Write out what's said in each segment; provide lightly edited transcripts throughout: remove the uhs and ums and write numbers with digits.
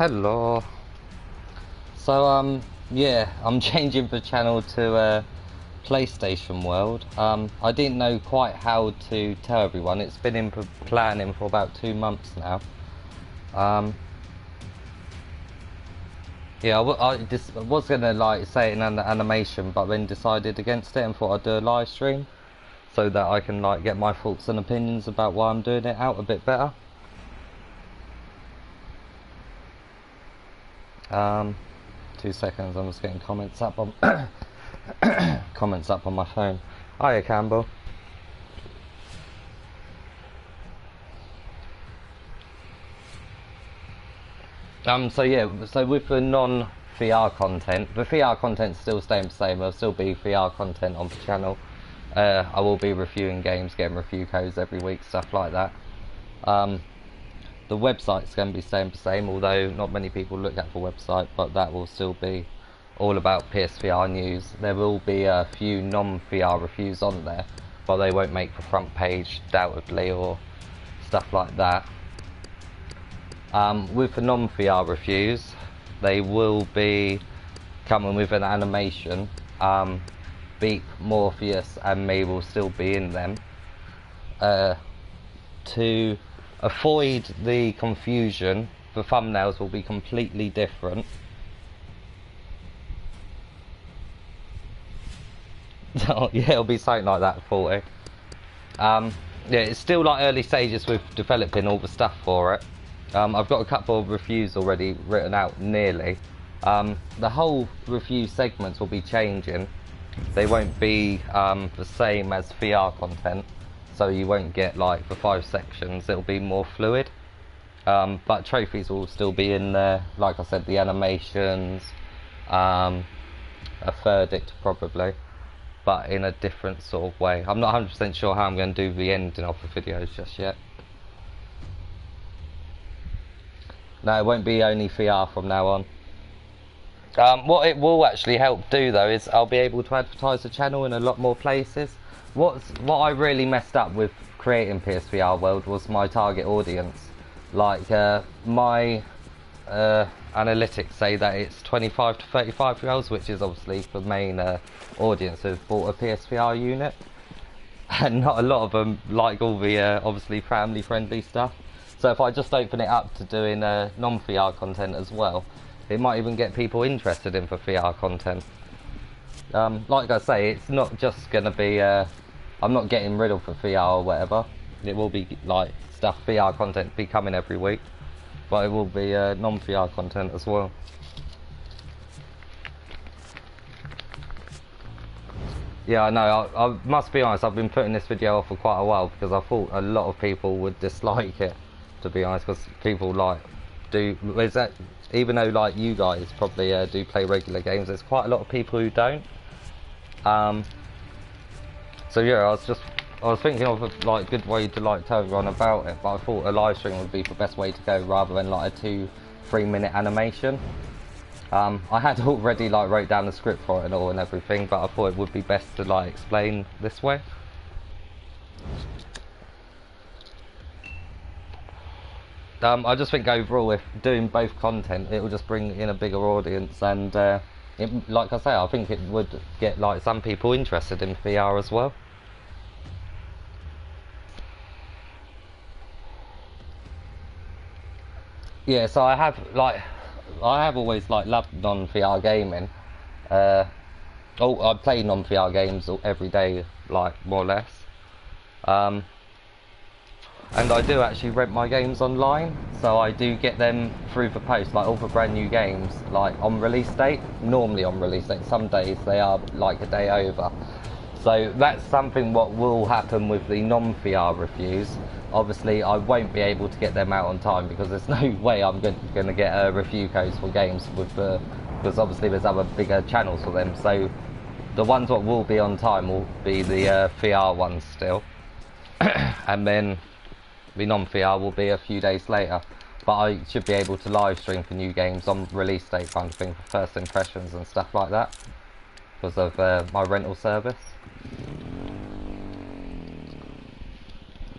Hello. So yeah, I'm changing the channel to PlayStation World. I didn't know quite how to tell everyone. It's been in planning for about 2 months now. Yeah, I just was gonna like say it in an animation, but then decided against it and thought I'd do a live stream so that I can like get my thoughts and opinions about why I'm doing it out a bit better. 2 seconds, I'm just getting comments up on comments up on my phone. Hiya, Campbell. So yeah, so with the non-VR content, the VR content's still staying the same. There'll still be VR content on the channel. I will be reviewing games, getting review codes every week, stuff like that. The website's going to be staying the same, although not many people look at the website, but that will still be all about PSVR news. There will be a few non-VR reviews on there, but they won't make the front page, doubtedly, or stuff like that. With the non-VR reviews, they will be coming with an animation. Beep, Morpheus and me will still be in them. To avoid the confusion, the thumbnails will be completely different. Oh, yeah, it'll be something like that, 40. Yeah, it's still like early stages with developing all the stuff for it. I've got a couple of reviews already written out nearly. The whole review segments will be changing. They won't be the same as VR content, so you won't get like the 5 sections. It'll be more fluid, but trophies will still be in there. Like I said, the animations, a verdict probably, but in a different sort of way. I'm not 100% sure how I'm going to do the ending of the videos just yet. No, it won't be only VR from now on. What it will actually help do though is I'll be able to advertise the channel in a lot more places. What I really messed up with creating PSVR World was my target audience. Like my analytics say that it's 25 to 35 year olds, which is obviously the main audience who've bought a PSVR unit. And not a lot of them like all the obviously family friendly stuff. So if I just open it up to doing non-VR content as well, it might even get people interested in the VR content. Like I say, it's not just going to be, I'm not getting rid of the VR or whatever. It will be like stuff, VR content be coming every week, but it will be non-VR content as well. Yeah, I know, I must be honest, I've been putting this video off for quite a while because I thought a lot of people would dislike it, to be honest, because people like is that, even though like you guys probably do play regular games, there's quite a lot of people who don't. So yeah, I was thinking of a like good way to like tell everyone about it, but I thought a live stream would be the best way to go rather than like a 2-3 minute animation. I had already like wrote down the script for it and all and everything, but I thought it would be best to like explain this way. I just think overall, if doing both content, it will just bring in a bigger audience, and like I say, I think it would get like some people interested in VR as well. Yeah, so I have always like loved non-VR gaming. I play non-VR games every day, like more or less. And I do actually rent my games online, so I do get them through the post, like all the brand new games, like on release date, normally on release date. Some days they are like a day over. So that's something what will happen with the non-VR reviews. Obviously I won't be able to get them out on time because there's no way I'm going to get review codes for games because obviously there's other bigger channels for them. So the ones that will be on time will be the VR ones still. And then the non-VR will be a few days later, but I should be able to live stream for new games on release date kind of thing for first impressions and stuff like that because of my rental service.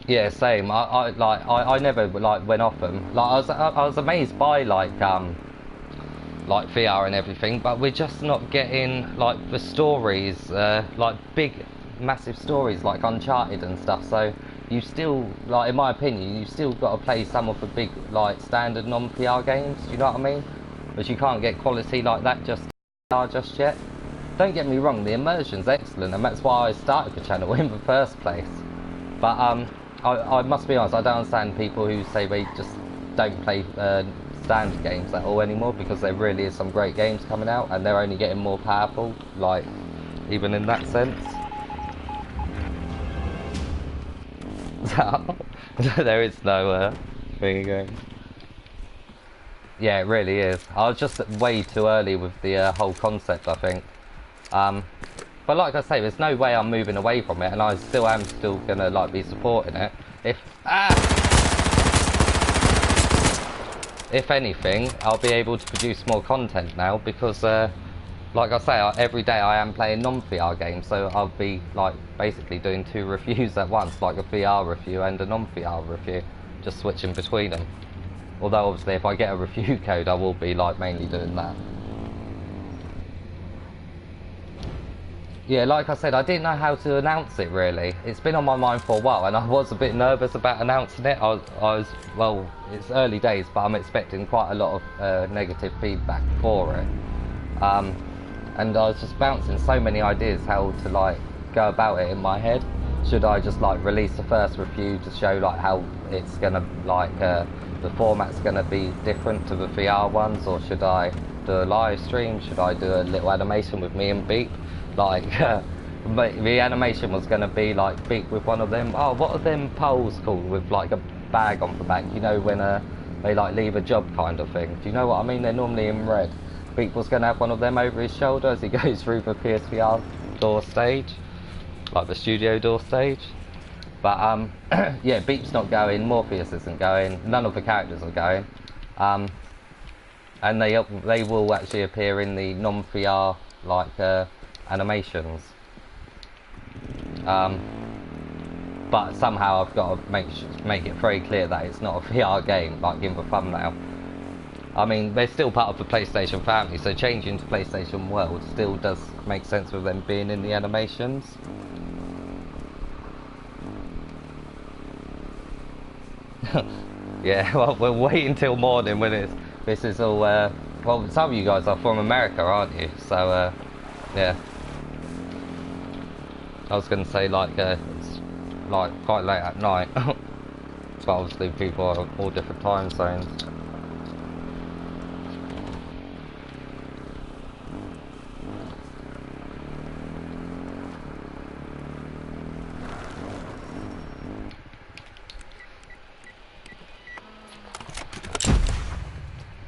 Yeah, same. I never like went off them. Like I was amazed by like VR and everything, but we're just not getting like the stories, like big, massive stories like Uncharted and stuff. So you still, like in my opinion, you still got to play some of the big like standard non-VR games. Do you know what I mean? But you can't get quality like that just yet. Don't get me wrong, the immersion's excellent, and that's why I started the channel in the first place. But I must be honest, I don't understand people who say they just don't play standard games at all anymore, because there really is some great games coming out and they're only getting more powerful, like, even in that sense. There is no thing again. Yeah, it really is. I was just way too early with the whole concept, I think. But like I say, there's no way I'm moving away from it, and I still am gonna like be supporting it. If anything, I'll be able to produce more content now, because like I say, every day I am playing non-VR games, so I'll be like basically doing 2 reviews at once, like a VR review and a non-VR review, just switching between them. Although obviously if I get a review code, I will be like mainly doing that. Yeah, like I said, I didn't know how to announce it really. It's been on my mind for a while, and I was a bit nervous about announcing it. Well, it's early days, but I'm expecting quite a lot of negative feedback for it. And I was just bouncing so many ideas how to like go about it in my head. Should I just like release the first review to show like how it's gonna like the format's gonna be different to the VR ones, or should I do a live stream? Should I do a little animation with me and Beep? Like the animation was going to be like Beep with one of them, oh, what are them poles called, with like a bag on the back, you know, when they like leave a job kind of thing. Do you know what I mean? They're normally in red. Beep was going to have one of them over his shoulder as he goes through the PSVR door stage, like the studio door stage. But yeah, Beep's not going, Morpheus isn't going, none of the characters are going, and they will actually appear in the non-VR like animations, but somehow I've got to make it very clear that it's not a VR game, like in the thumbnail. I mean, they're still part of the PlayStation family, so changing to PlayStation World still does make sense with them being in the animations. Yeah, well, we'll wait until morning when this is all. Well, some of you guys are from America, aren't you? So yeah. I was going to say like it's like quite late at night, but obviously people are all different time zones.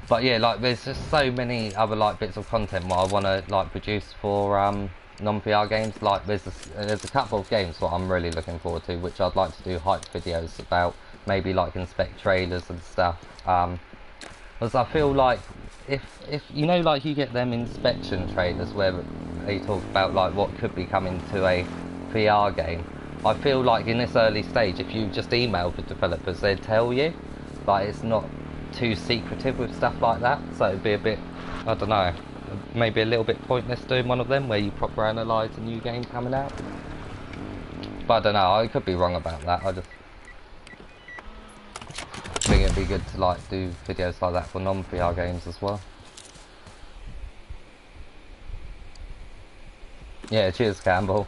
But yeah, like there's just so many other like bits of content what I want to like produce for non-VR games. Like there's a couple of games what I'm really looking forward to, which I'd like to do hype videos about, maybe like inspect trailers and stuff. Because I feel like if you know, like you get them inspection trailers where they talk about like what could be coming to a VR game. I feel like in this early stage, if you just email the developers, they'd tell you, but it's not too secretive with stuff like that, so it'd be a bit, I don't know, maybe a little bit pointless doing one of them where you proper analyse a new game coming out. But I don't know, I could be wrong about that. I just think it'd be good to like do videos like that for non-VR games as well. Yeah, cheers Campbell.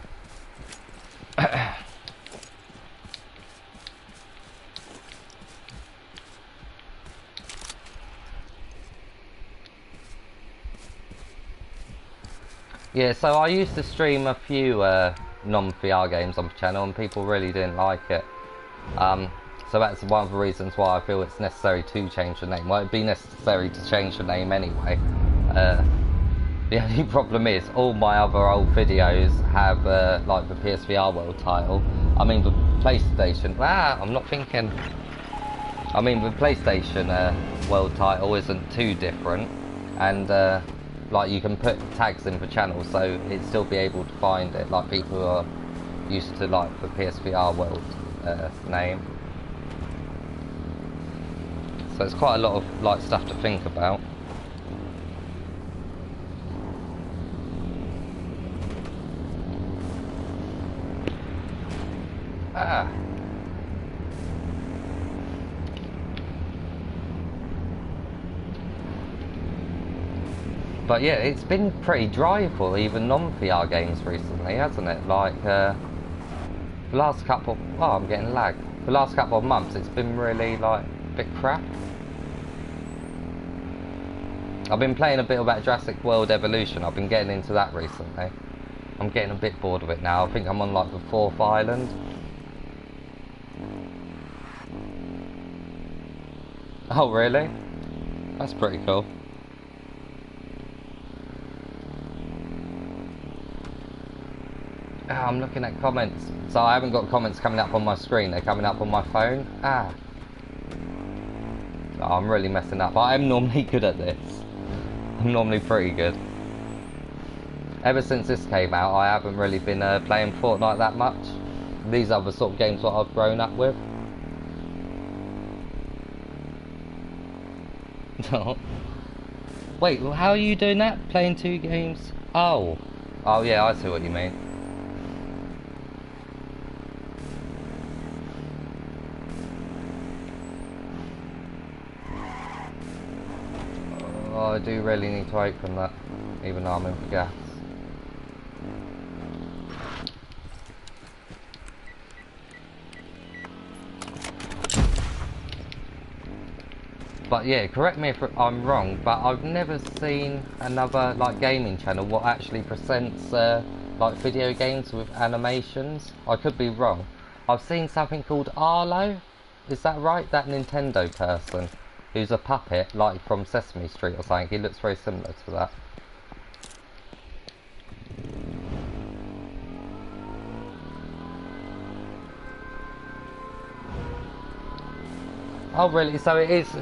Yeah, so I used to stream a few non-VR games on the channel and people really didn't like it. So that's one of the reasons why I feel it's necessary to change the name. Well, it'd be necessary to change the name anyway. The only problem is all my other old videos have like the PSVR World title. I mean the PlayStation, I'm not thinking. I mean the PlayStation World title isn't too different, and like you can put tags in for channels, so it'd still be able to find it. Like people who are used to like the PSVR World name. So it's quite a lot of like stuff to think about. Ah. But yeah, it's been pretty dry for even non-VR games recently, hasn't it? Like, the last couple... Oh, I'm getting lag. The last couple of months, it's been really, like, a bit crap. I've been playing a bit about Jurassic World Evolution. I've been getting into that recently. I'm getting a bit bored of it now. I think I'm on, like, the 4th island. Oh, really? That's pretty cool. Oh, I'm looking at comments. So I haven't got comments coming up on my screen. They're coming up on my phone. Ah. Oh, I'm really messing up. I'm normally good at this. I'm normally pretty good. Ever since this came out, I haven't really been playing Fortnite that much. These are the sort of games that I've grown up with. Wait, well, how are you doing that? Playing 2 games? Oh. Oh yeah, I see what you mean. Oh, I do really need to open that, even though I'm in for gas. But yeah, correct me if I'm wrong, but I've never seen another like gaming channel what actually presents like video games with animations. I could be wrong. I've seen something called Arlo. Is that right? That Nintendo person who's a puppet, like from Sesame Street or something. He looks very similar to that. Oh really? So it is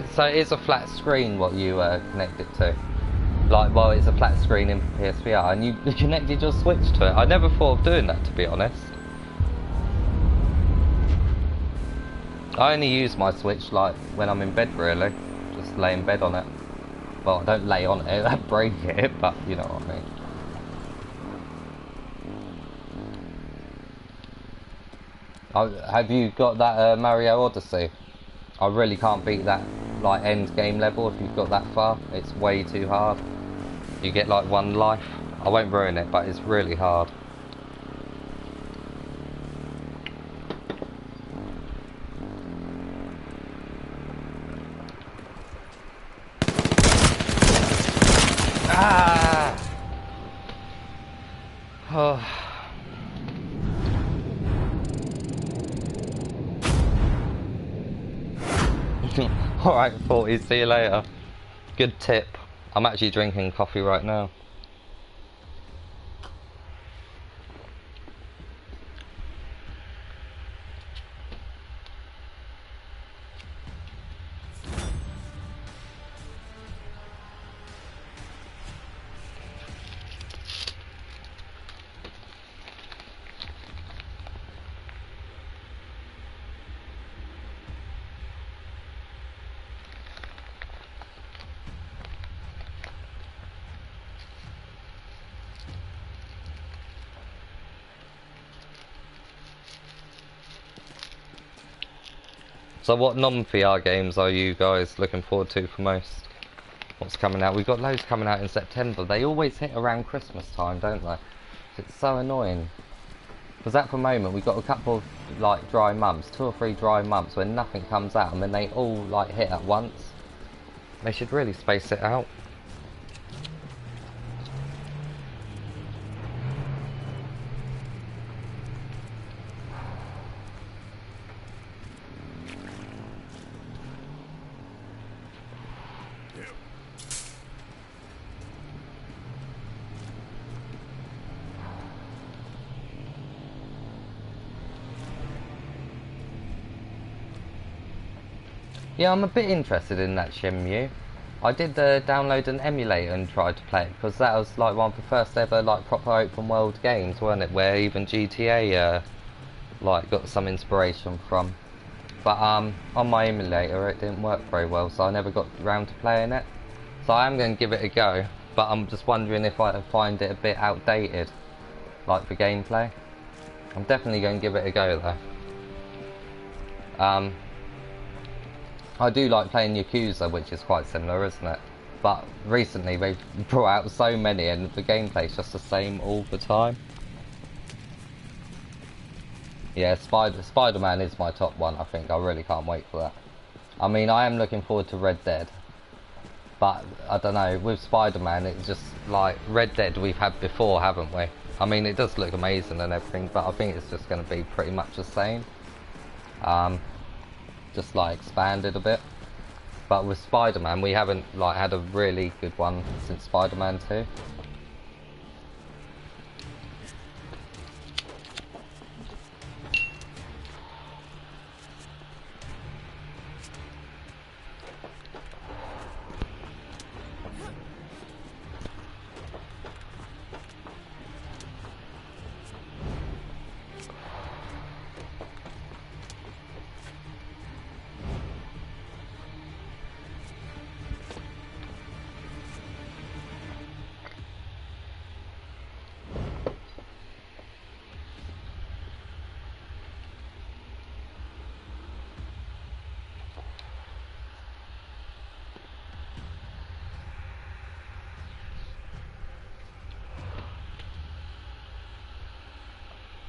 a flat screen what you connect it to. Like, well, it's a flat screen in PSVR, and you connected your Switch to it. I never thought of doing that, to be honest. I only use my Switch like when I'm in bed, really. Just lay in bed on it. Well, I don't lay on it, I break it, but you know what I mean. Have you got that Mario Odyssey? I really can't beat that like end game level if you've got that far. It's way too hard. You get like 1 life. I won't ruin it, but it's really hard. Ah! Oh. Alright, 40, see you later. Good tip. I'm actually drinking coffee right now. So what non-VR games are you guys looking forward to for most? What's coming out? We've got loads coming out in September. They always hit around Christmas time, don't they? It's so annoying. Because at the moment we've got a couple of like dry months, 2 or 3 dry months when nothing comes out, and then they all like hit at once. They should really space it out. Yeah, I'm a bit interested in that Shenmue. I did download an emulator and tried to play it because that was like one of the first ever like proper open world games, weren't it? Where even GTA like got some inspiration from. But on my emulator it didn't work very well, so I never got around to playing it. So I am going to give it a go, but I'm just wondering if I find it a bit outdated, like for gameplay. I'm definitely going to give it a go though. I do like playing Yakuza, which is quite similar, isn't it? But recently they've brought out so many and the gameplay's just the same all the time. Yeah, Spider-Man is my top one, I think. I really can't wait for that. I mean, I am looking forward to Red Dead. But, I don't know, with Spider-Man, it's just like Red Dead we've had before, haven't we? I mean, it does look amazing and everything, but I think it's just going to be pretty much the same. Just like expanded a bit. But with Spider-Man, we haven't like had a really good one since Spider-Man 2.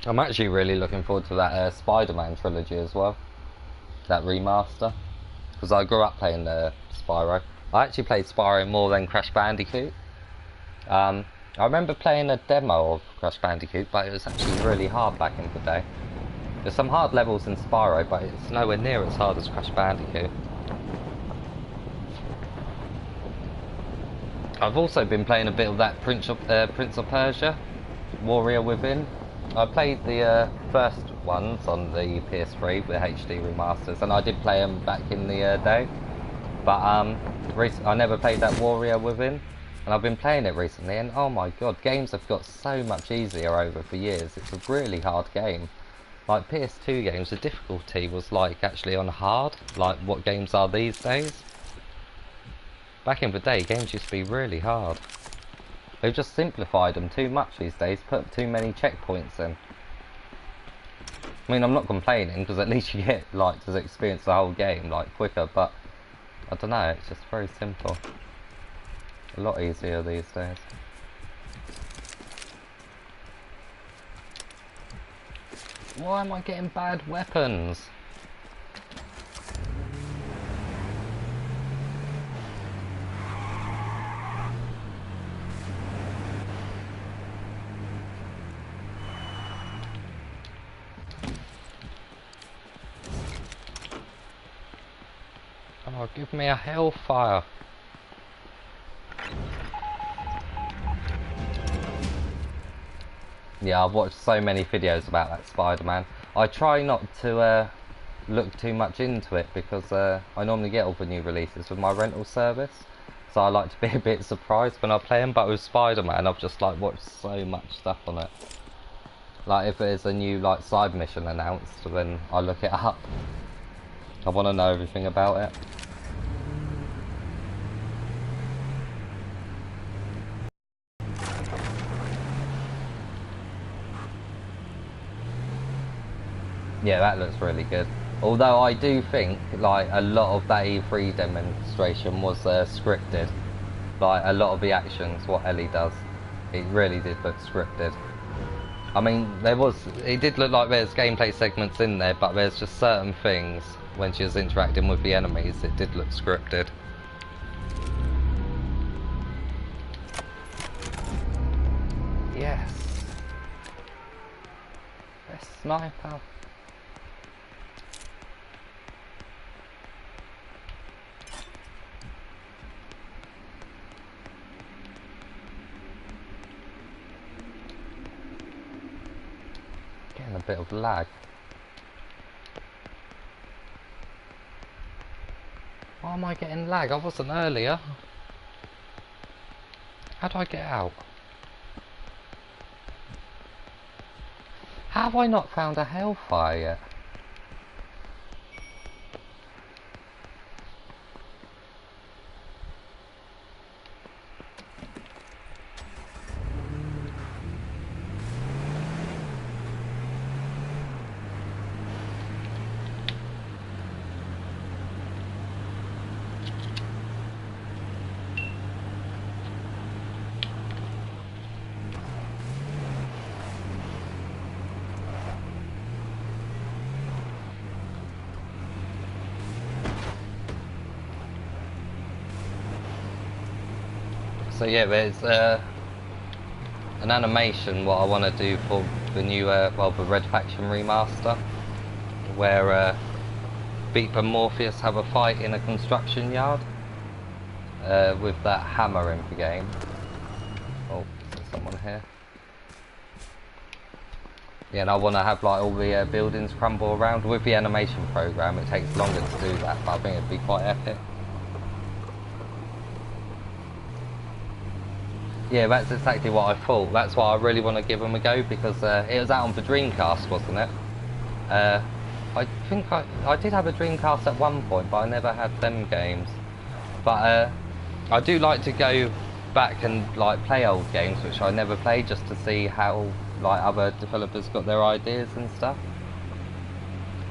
I'm actually really looking forward to that Spider-Man trilogy as well. That remaster. Because I grew up playing Spyro. I actually played Spyro more than Crash Bandicoot. I remember playing a demo of Crash Bandicoot, but it was actually really hard back in the day. There's some hard levels in Spyro, but it's nowhere near as hard as Crash Bandicoot. I've also been playing a bit of that Prince of Persia, Warrior Within. I played the first ones on the PS3 with HD remasters, and I did play them back in the day. But I never played that Warrior Within, and I've been playing it recently, and oh my god, games have got so much easier over the years. It's a really hard game. Like PS2 games, the difficulty was like actually on hard, like what games are these days. Back in the day, games used to be really hard. They've just simplified them too much these days, put too many checkpoints in. I mean, I'm not complaining, because at least you get, like, to experience the whole game, like, quicker, but I don't know, it's just very simple. A lot easier these days. Why am I getting bad weapons? Oh, give me a hellfire. Yeah, I've watched so many videos about that Spider-Man. I try not to look too much into it because I normally get all the new releases with my rental service. So I like to be a bit surprised when I play them, but with Spider-Man I've just like watched so much stuff on it. Like if there's a new like side mission announced, then I look it up. I want to know everything about it. Yeah, that looks really good. Although I do think like a lot of that E3 demonstration was scripted. Like a lot of the actions, what Ellie does, it really did look scripted. I mean, it did look like there's gameplay segments in there, but there's just certain things when she was interacting with the enemies, it did look scripted. Yes. Best sniper. Getting a bit of lag. Why am I getting lag? I wasn't earlier. How do I get out? How have I not found a Hellfire yet? So yeah, there's an animation what I want to do for the new, well, the Red Faction remaster, where Beep and Morpheus have a fight in a construction yard with that hammer in the game. Oh, there's someone here. Yeah, and I want to have like all the buildings crumble around. With the animation program, it takes longer to do that, but I think it'd be quite epic. Yeah, that's exactly what I thought. That's why I really want to give them a go, because it was out on the Dreamcast, wasn't it? I think I did have a Dreamcast at one point, but I never had them games. But I do like to go back and like play old games which I never played, just to see how like other developers got their ideas and stuff.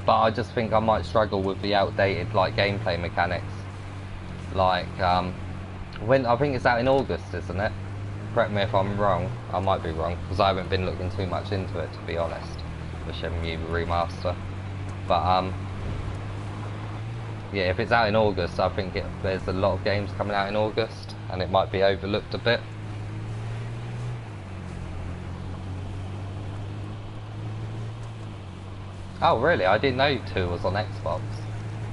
But I just think I might struggle with the outdated like gameplay mechanics. Like when I think it's out in August, isn't it? Correct me if I'm wrong. I might be wrong, because I haven't been looking too much into it, to be honest, the Shenmue remaster. But yeah, if it's out in August, I think there's a lot of games coming out in August, and it might be overlooked a bit. Oh really? I didn't know 2 was on Xbox.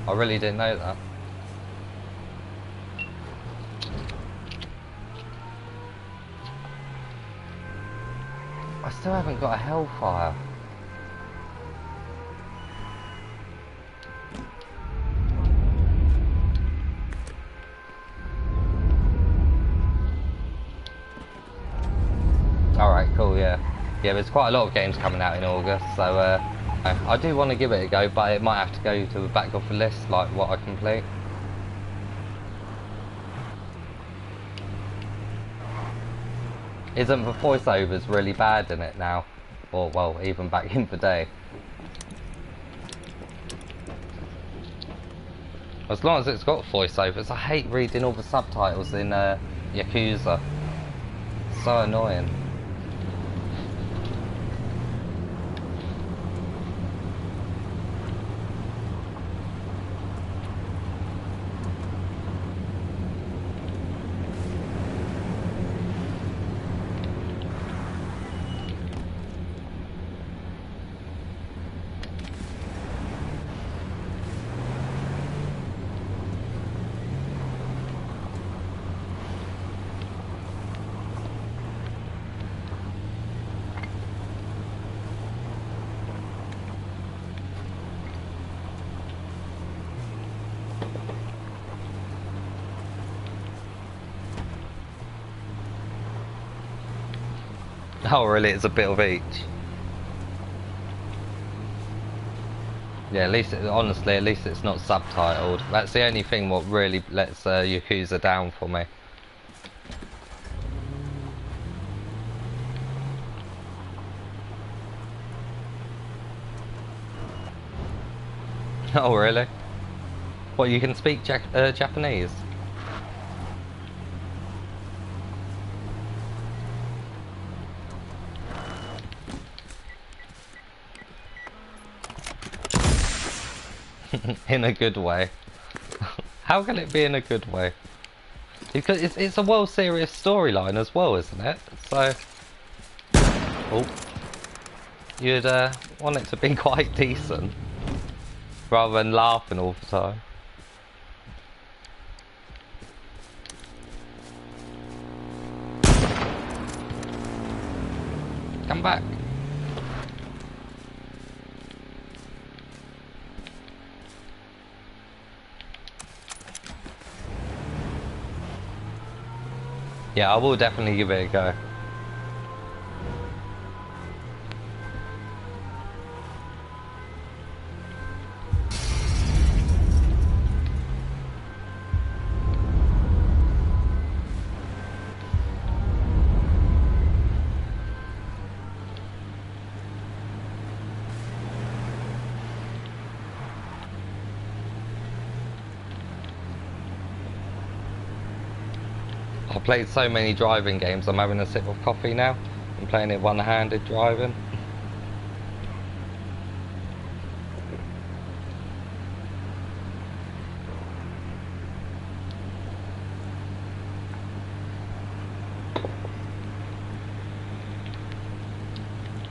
I really didn't know that. I still haven't got a Hellfire. Alright, cool, yeah. Yeah, there's quite a lot of games coming out in August, so I do want to give it a go, but it might have to go to the back of the list, like what I complete. Isn't the voiceovers really bad in it now? Or, well, even back in the day? As long as it's got voiceovers. I hate reading all the subtitles in Yakuza. So annoying. Oh really, it's a bit of each. Yeah, at least, honestly, at least it's not subtitled. That's the only thing what really lets Yakuza down for me. Oh really? What, you can speak Japanese? In a good way. How can it be in a good way? Because it's a well serious storyline as well, isn't it? So, oh, you'd want it to be quite decent, rather than laughing all the time. Come back. Yeah, I will definitely give it a go. I've played so many driving games, I'm having a sip of coffee now. I'm playing it one-handed driving.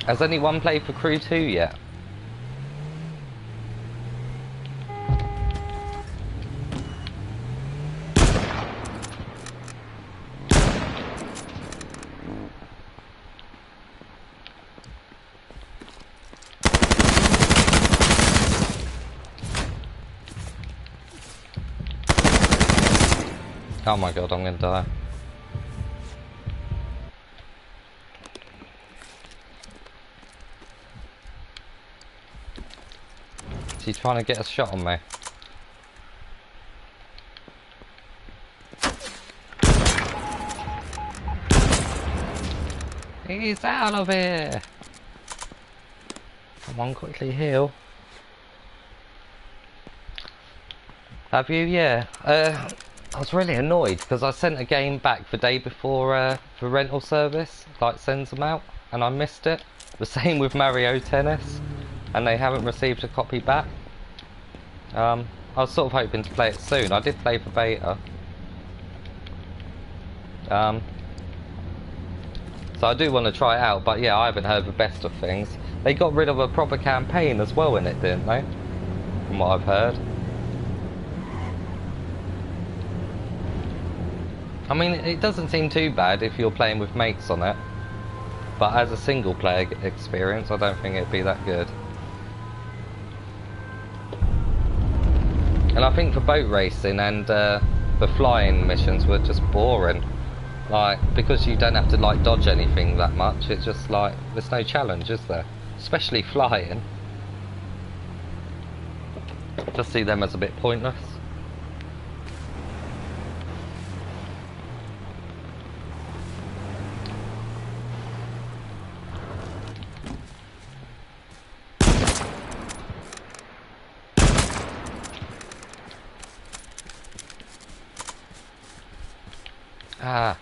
Has anyone played for Crew 2 yet? Oh my god, I'm gonna die. Is he trying to get a shot on me? He's out of here! Come on, quickly heal. Have you? Yeah. I was really annoyed because I sent a game back the day before for rental service, like sends them out, and I missed it. The same with Mario Tennis, and they haven't received a copy back. I was sort of hoping to play it soon. I did play for beta. So I do want to try it out, but yeah, I haven't heard the best of things. They got rid of a proper campaign as well in it, didn't they? From what I've heard. I mean, it doesn't seem too bad if you're playing with mates on it, but as a single player experience, I don't think it'd be that good. And I think for boat racing and the flying missions were just boring. Like, because you don't have to like dodge anything that much, it's just like, there's no challenge, is there? Especially flying. Just see them as a bit pointless. Ah.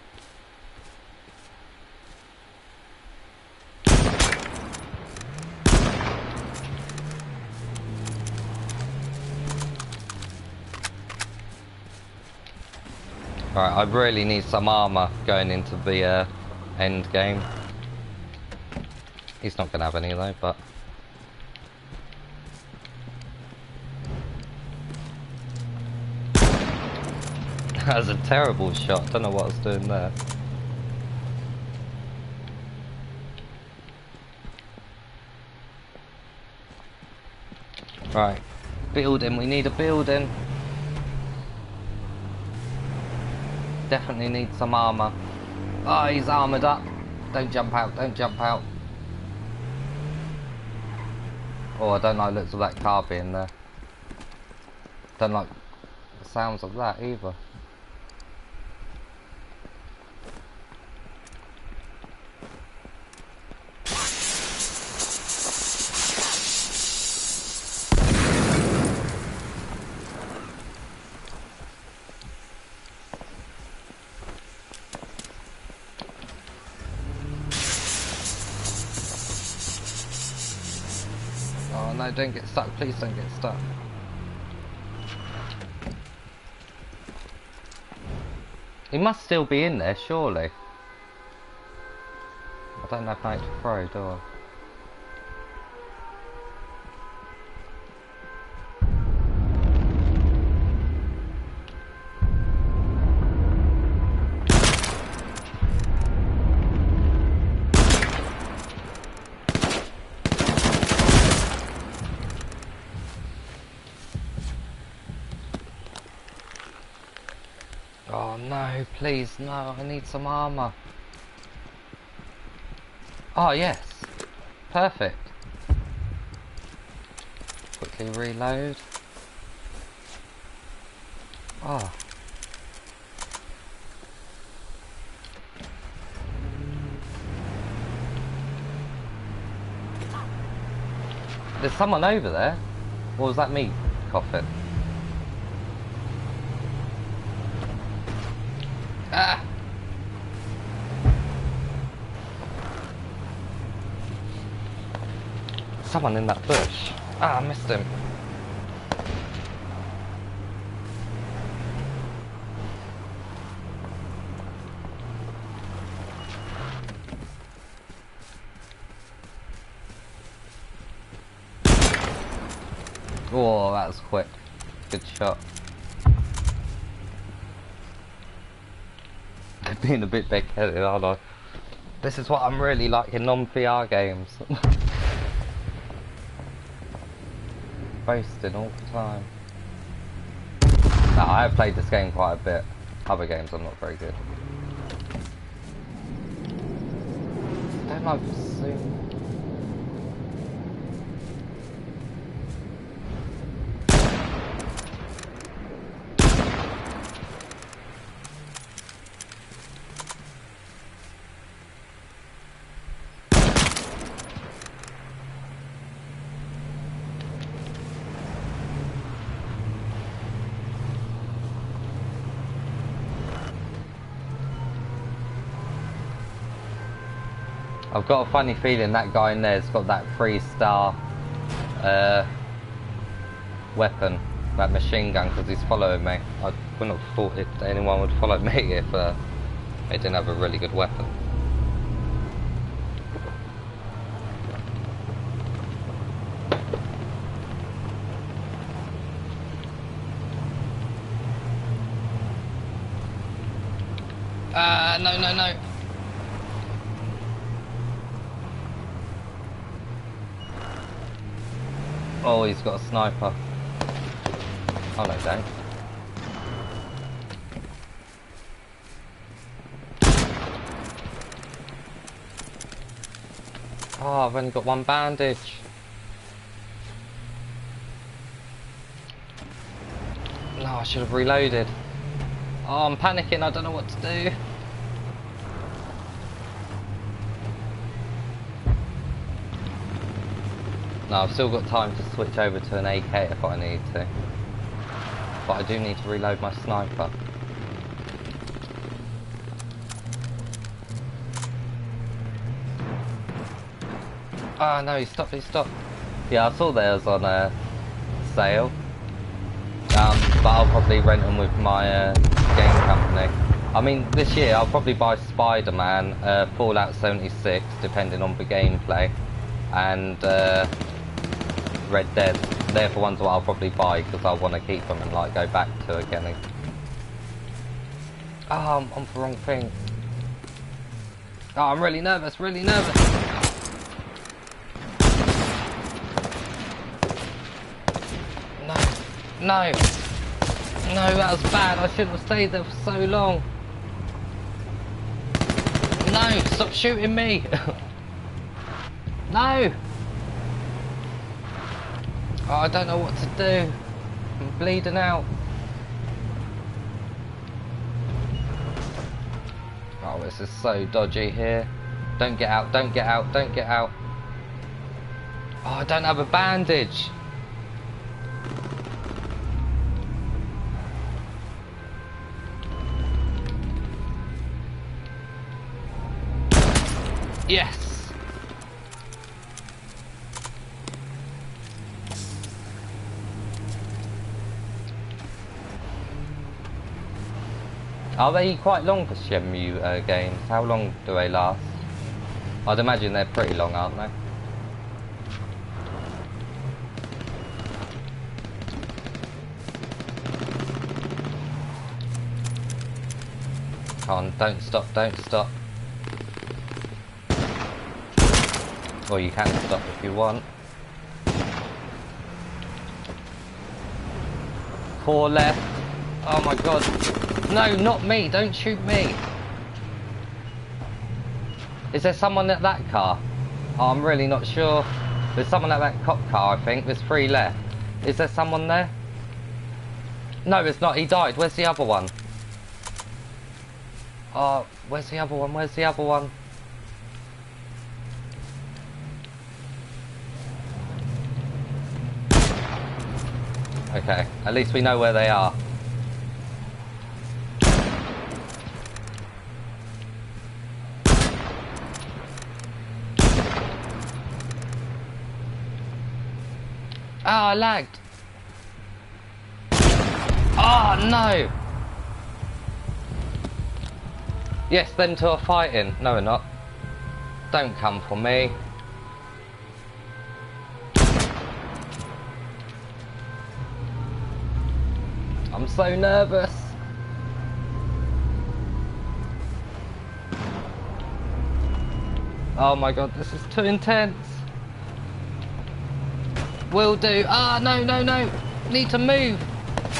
Alright, I really need some armour going into the end game. He's not going to have any though, but... That was a terrible shot, don't know what I was doing there. Right, building, we need a building. Definitely need some armour. Oh, he's armoured up. Don't jump out, don't jump out. Oh, I don't like the looks of that car being there. Don't like the sounds of that either. Oh no, don't get stuck, please don't get stuck. He must still be in there, surely. I don't have nothing to throw, do I? Oh no, please, no, I need some armour. Oh yes, perfect. Quickly reload. Oh. There's someone over there. Or was that me coughing? Ah! Someone in that bush. Ah, I missed him. Oh, that was quick. Good shot. They're being a bit big-headed, aren't I? This is what I'm really like in non-VR games. Boasting all the time. No, I have played this game quite a bit. Other games I'm not very good. Don't like soon. I've got a funny feeling that guy in there's got that 3-star weapon, that machine gun, because he's following me. I wouldn't have thought anyone would follow me if they didn't have a really good weapon. No. Oh, he's got a sniper. Oh no, don't. Oh, I've only got one bandage. No, I should have reloaded. Oh, I'm panicking, I don't know what to do. No, I've still got time to switch over to an AK if I need to. But I do need to reload my sniper. Ah, no, he stopped. Yeah, I saw theirs on a sale. But I'll probably rent them with my game company. I mean, this year I'll probably buy Spider-Man, Fallout 76, depending on the gameplay, and Red Dead. They're the ones that I'll probably buy because I want to keep them and like go back to again. Oh, I'm on the wrong thing. Oh, I'm really nervous. No, that was bad. I shouldn't have stayed there for so long. No, stop shooting me. No. Oh, I don't know what to do. I'm bleeding out. Oh, this is so dodgy here. Don't get out. Oh, I don't have a bandage. Yes. Are they quite long for Shenmue games? How long do they last? I'd imagine they're pretty long, aren't they? Come on, don't stop. Or you can stop if you want. 4 left. Oh my god. No, not me. Don't shoot me. Is there someone at that car? Oh, I'm really not sure. There's someone at that cop car, I think. There's 3 left. Is there someone there? No, there's not. He died. Where's the other one? Oh, where's the other one? Okay, at least we know where they are. Ah, I lagged. Oh no! Yes, them two are fighting. No, we're not. Don't come for me. I'm so nervous. Oh my god, this is too intense. Will do. Ah, no, no, no. Need to move.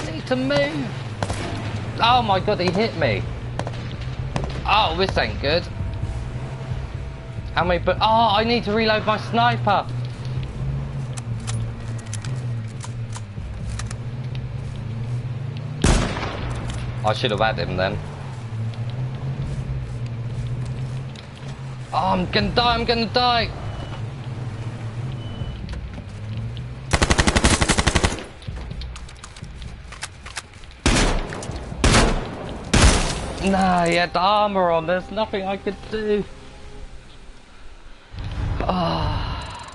Need to move. Oh my god, he hit me. Oh, this ain't good. How many? But oh, I need to reload my sniper. I should have had him then. Oh, I'm gonna die. I'm gonna die. Nah, he had armor on. There's nothing I could do. Ah,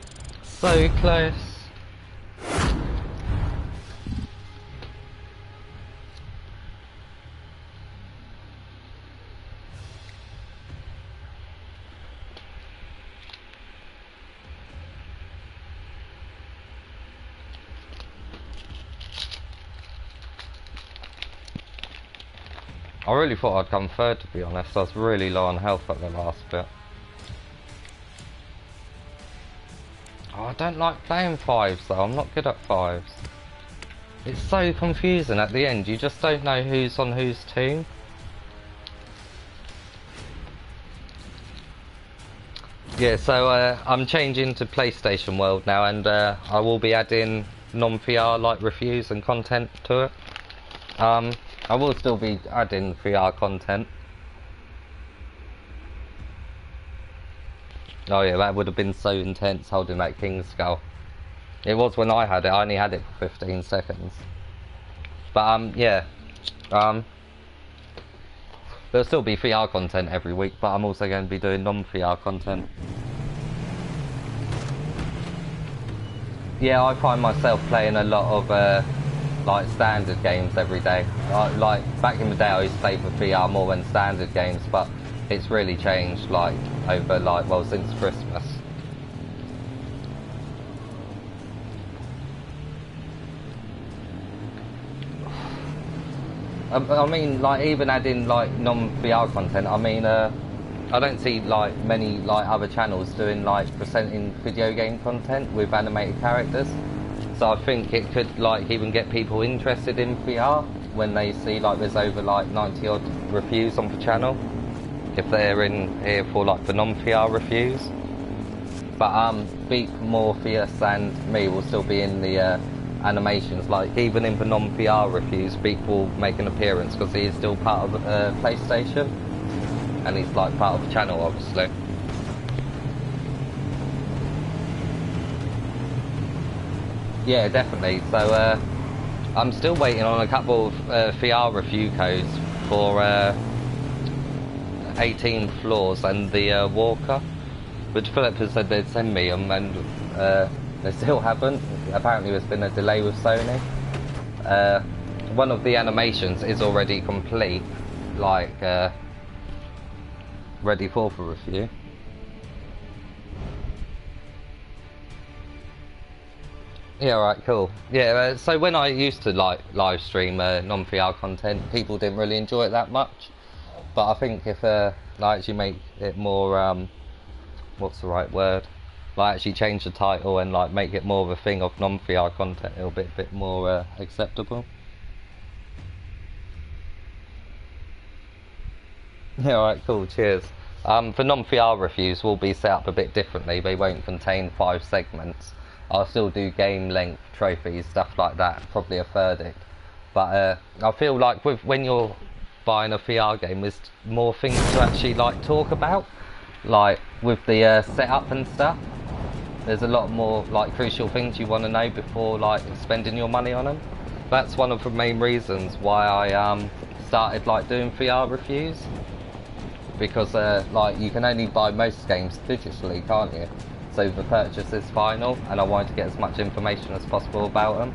oh, so close. I really thought I'd come third, to be honest. I was really low on health at the last bit. Oh, I don't like playing fives though. I'm not good at fives. It's so confusing at the end. You just don't know who's on whose team. Yeah, so I'm changing to PlayStation World now, and I will be adding non-VR like reviews and content to it. I will still be adding VR content. Oh yeah, that would have been so intense holding that King's Skull. It was when I had it. I only had it for 15 seconds. But yeah. There'll still be VR content every week, but I'm also going to be doing non-VR content. Yeah, I find myself playing a lot of like standard games every day. Like back in the day I used to play for VR more than standard games, but it's really changed like over like, well, since Christmas. I mean, like even adding like non-VR content, I mean I don't see like many like other channels doing like presenting video game content with animated characters. So I think it could like even get people interested in VR when they see like there's over like 90 odd reviews on the channel, if they're in here for like the non-VR reviews. But Beak, Morpheus and me will still be in the animations. Like even in the non-VR reviews, Beak will make an appearance because he is still part of PlayStation, and he's like part of the channel obviously. Yeah, definitely. So I'm still waiting on a couple of VR review codes for 18 Floors and the Walker, which Philip has said they'd send me them, and they still haven't. Apparently there's been a delay with Sony. One of the animations is already complete, like ready for review. Yeah, alright, cool. Yeah, so when I used to like live stream non-VR content, people didn't really enjoy it that much. But I think if I actually make it more, what's the right word? Like actually change the title and like make it more of a thing of non-VR content, it'll be a bit more acceptable. Yeah, alright, cool, cheers. For non-VR reviews will be set up a bit differently. They won't contain 5 segments. I'll still do game length, trophies, stuff like that, probably a verdict. But I feel like when you're buying a VR game, there's more things to actually like talk about. Like with the setup and stuff, there's a lot more like crucial things you want to know before like spending your money on them. That's one of the main reasons why I started like doing VR reviews, because like you can only buy most games digitally, can't you? so the purchase is final, and I wanted to get as much information as possible about them.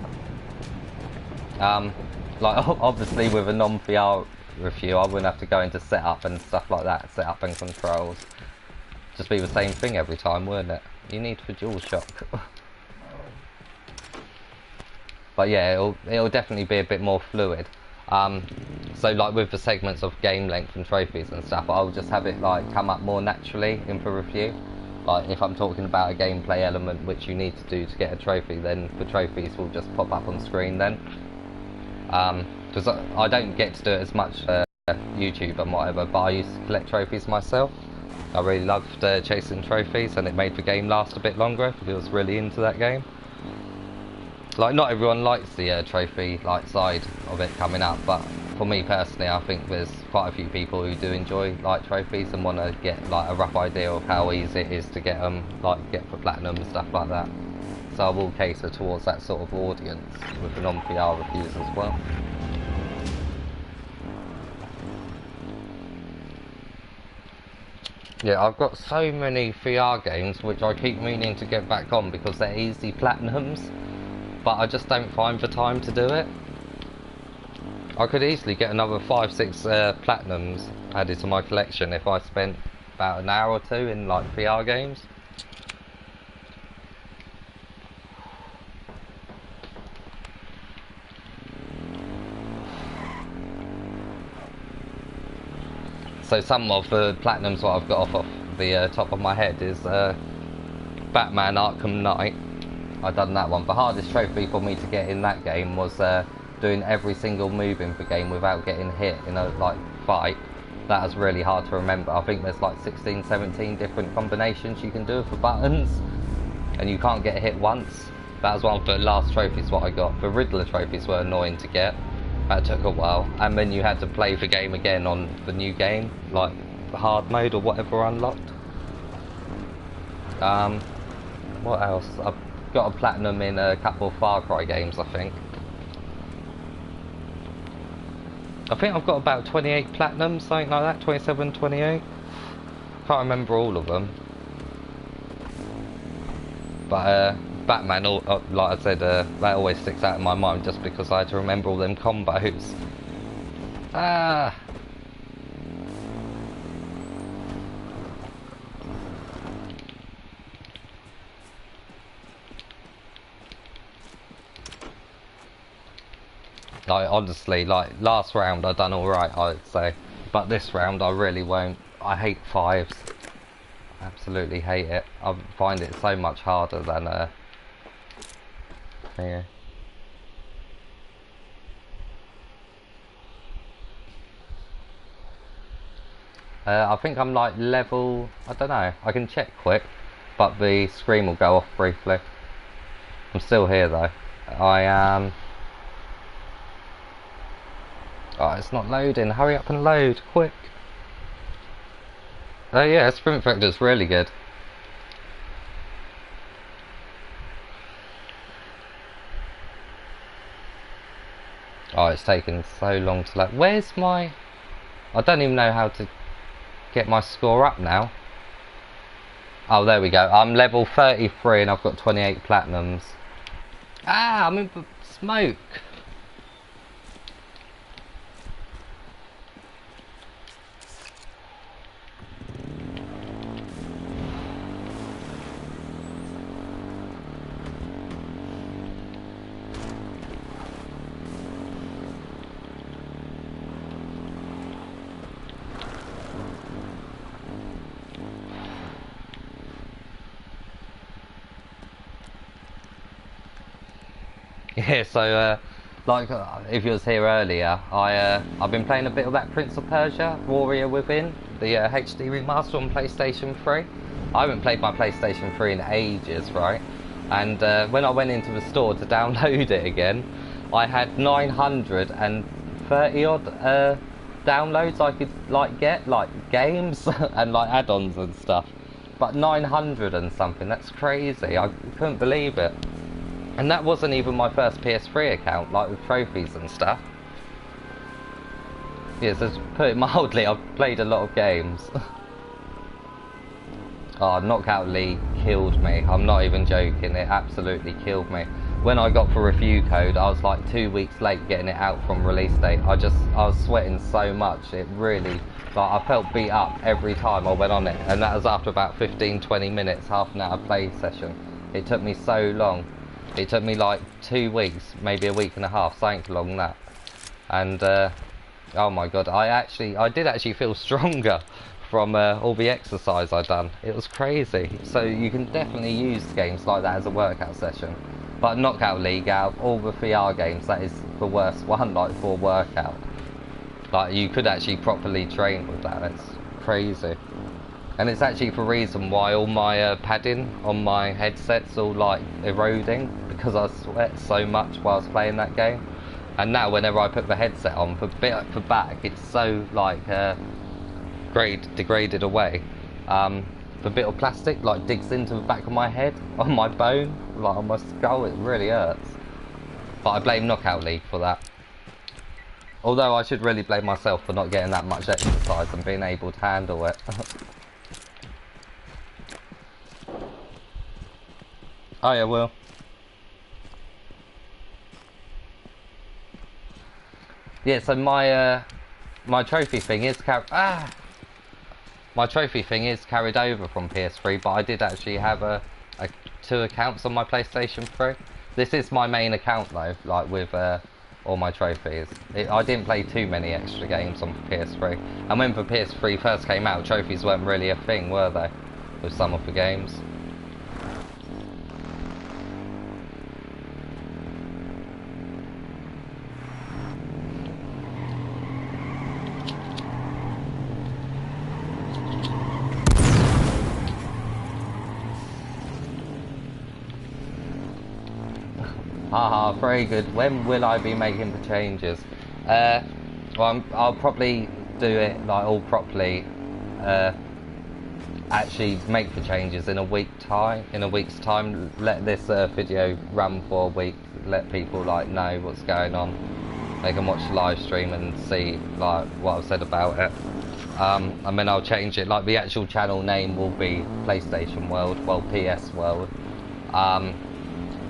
Like obviously with a non-VR review, I wouldn't have to go into setup and stuff like that, setup and controls. Just be the same thing every time, wouldn't it? You need for DualShock. But yeah, it'll definitely be a bit more fluid. So like with the segments of game length and trophies and stuff, I'll just have it like come up more naturally in the review. Like if I'm talking about a gameplay element which you need to do to get a trophy, then the trophies will just pop up on screen then. Because I don't get to do it as much YouTube and whatever, but I used to collect trophies myself. I really loved chasing trophies, and it made the game last a bit longer because I was really into that game. Like not everyone likes the trophy like side of it coming up, but for me personally, I think there's quite a few people who do enjoy like trophies and want to get like a rough idea of how easy it is to get them, like get for platinum and stuff like that. So I will cater towards that sort of audience with the non-VR reviews as well. Yeah, I've got so many VR games which I keep meaning to get back on because they're easy platinums, but I just don't find the time to do it. I could easily get another 5-6 platinums added to my collection if I spent about an hour or two in like VR games. So some of the platinums what I've got off the top of my head is Batman Arkham Knight. I've done that one. The hardest trophy for me to get in that game was doing every single move in the game without getting hit in a like fight. That was really hard to remember. I think there's like 16, 17 different combinations you can do with the buttons, and you can't get hit once. That was one of the last trophies what I got. The Riddler trophies were annoying to get. That took a while, and then you had to play the game again on the new game, like the hard mode or whatever unlocked. What else? I've got a platinum in a couple of Far Cry games, I think. I've got about 28 platinums, something like that, 27, 28. Can't remember all of them. But Batman, like I said, that always sticks out in my mind just because I had to remember all them combos. Ah! Like, honestly, like, last round I done alright, I'd say. But this round I really won't. I hate fives. Absolutely hate it. I find it so much harder than, yeah. I think I'm like level, I don't know, I can check quick, but the screen will go off briefly. I'm still here though. I am... Oh, it's not loading. Hurry up and load, quick. Oh yeah, sprint vector's really good. Oh, it's taken so long to load. Where's my... I don't even know how to get my score up now. Oh, there we go. I'm level 33 and I've got 28 platinums. Ah, I'm in smoke. Yeah, so like if you was here earlier, I've been playing a bit of that Prince of Persia Warrior Within, the HD remaster on PlayStation 3. I haven't played my PlayStation 3 in ages, right? And when I went into the store to download it again, I had 930 odd downloads I could like get, like games and like add-ons and stuff. But 900 and something, that's crazy. I couldn't believe it. And that wasn't even my first PS3 account, like with trophies and stuff. Yeah, so to put it mildly, I've played a lot of games. Oh, Knockout League killed me. I'm not even joking, it absolutely killed me. When I got for review code, I was like 2 weeks late getting it out from release date. I was sweating so much, it really, like I felt beat up every time I went on it. And that was after about 15-20 minutes, half an hour play session. It took me so long. It took me like 2 weeks, maybe a week and a half, something along that. And oh my god, I did actually feel stronger from all the exercise I done. It was crazy. So you can definitely use games like that as a workout session. But Knockout League, out of all the VR games, that is the worst one, like for workout. Like you could actually properly train with that. It's crazy. And it's actually the reason why all my padding on my headset's all like eroding, because I sweat so much while I was playing that game. And now whenever I put the headset on, for back, it's so like degraded away. The bit of plastic like digs into the back of my head, on my bone, like on my skull. It really hurts. But I blame Knockout League for that. Although I should really blame myself for not getting that much exercise and being able to handle it. Oh yeah, Will. Yeah, so my trophy thing is my trophy thing is carried over from PS3, but I did actually have 2 accounts on my PlayStation 3. This is my main account though, like with all my trophies. I didn't play too many extra games on PS3. And when the PS3 first came out, trophies weren't really a thing, were they? With some of the games. Haha, very good. When will I be making the changes? Well, I'll probably do it like all properly. Actually, make the changes in a week's time. Let this video run for a week. Let people like know what's going on. They can watch the live stream and see like what I've said about it. And then I'll change it. Like the actual channel name will be PlayStation World, well PS World.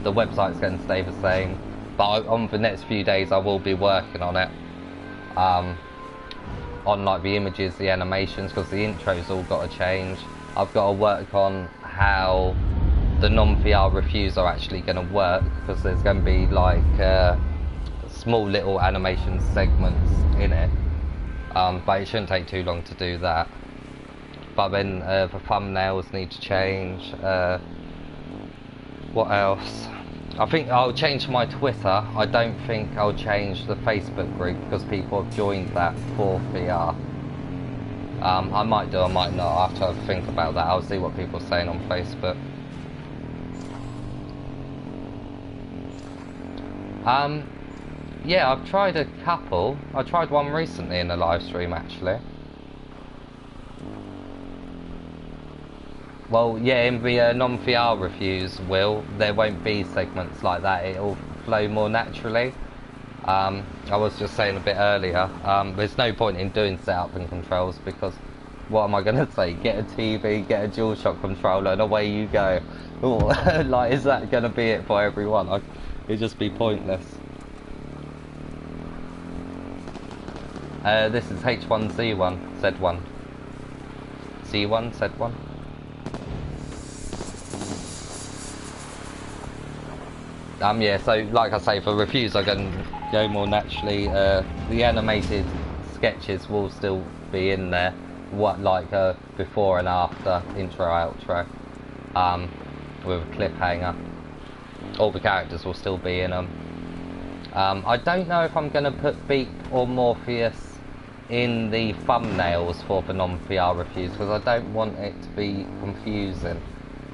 The website's going to stay the same, but on the next few days I will be working on it, on like the images, the animations, because the intro's all got to change. I've got to work on how the non-VR reviews are actually going to work, because there's going to be like small little animation segments in it, but it shouldn't take too long to do that. But then the thumbnails need to change. What else? I think I'll change my Twitter. I don't think I'll change the Facebook group, because people have joined that for VR. I might do, I might not. I'll have to have a think about that. I'll see what people are saying on Facebook. Yeah, I've tried a couple. I tried one recently in a live stream actually. Well, yeah, in the non-VR reviews, there won't be segments like that. It'll flow more naturally. I was just saying a bit earlier, there's no point in doing setup and controls, because what am I going to say? Get a TV, get a DualShock controller, and away you go. Like, is that going to be it for everyone? It'd just be pointless. This is H1Z1, Z1. C1, Z1. Yeah, so like I say, for reviews I can go more naturally. The animated sketches will still be in there, before and after, intro, outro, with a cliffhanger. All the characters will still be in them. I don't know if I'm going to put Beep or Morpheus in the thumbnails for the non-VR reviews, because I don't want it to be confusing.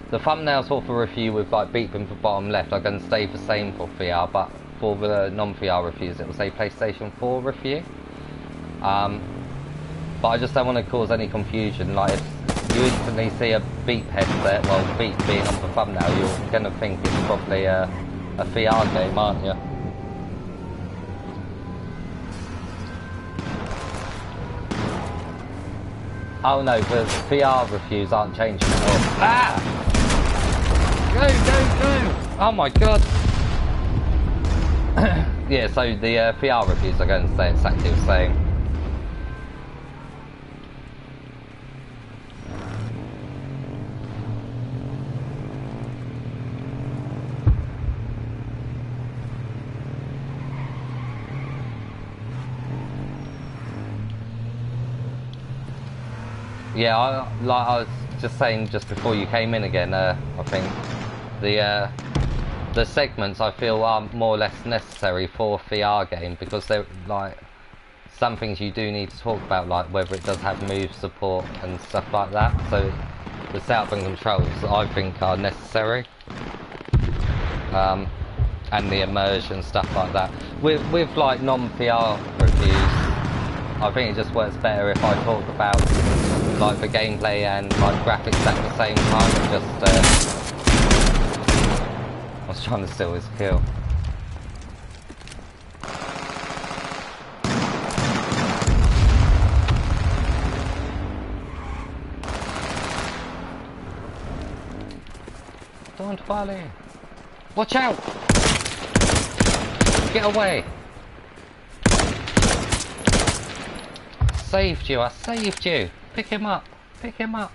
The thumbnails for the review with like Beep in the bottom left are going to stay the same for VR, but for the non-VR reviews it will say PlayStation 4 review. But I just don't want to cause any confusion. Like if you instantly see a Beep headset, well, Beep being on the thumbnail, you're going to think it's probably a VR game, aren't you? Oh no, the VR reviews aren't changing at all. Ah! Go, go, go! Oh my god! Yeah, so the VR reviews are going to stay exactly the same. Yeah, like I was just saying just before you came in again, I think the segments I feel are more or less necessary for a VR game, because they're like some things you do need to talk about, like whether it does have move support and stuff like that. So the setup and controls I think are necessary, and the immersion stuff like that. With like non-VR reviews, I think it just works better if I talk about like the gameplay and like graphics at the same time. Just I was trying to steal his kill. Don't fall in. Watch out! Get away! Saved you, I saved you! Pick him up! Pick him up!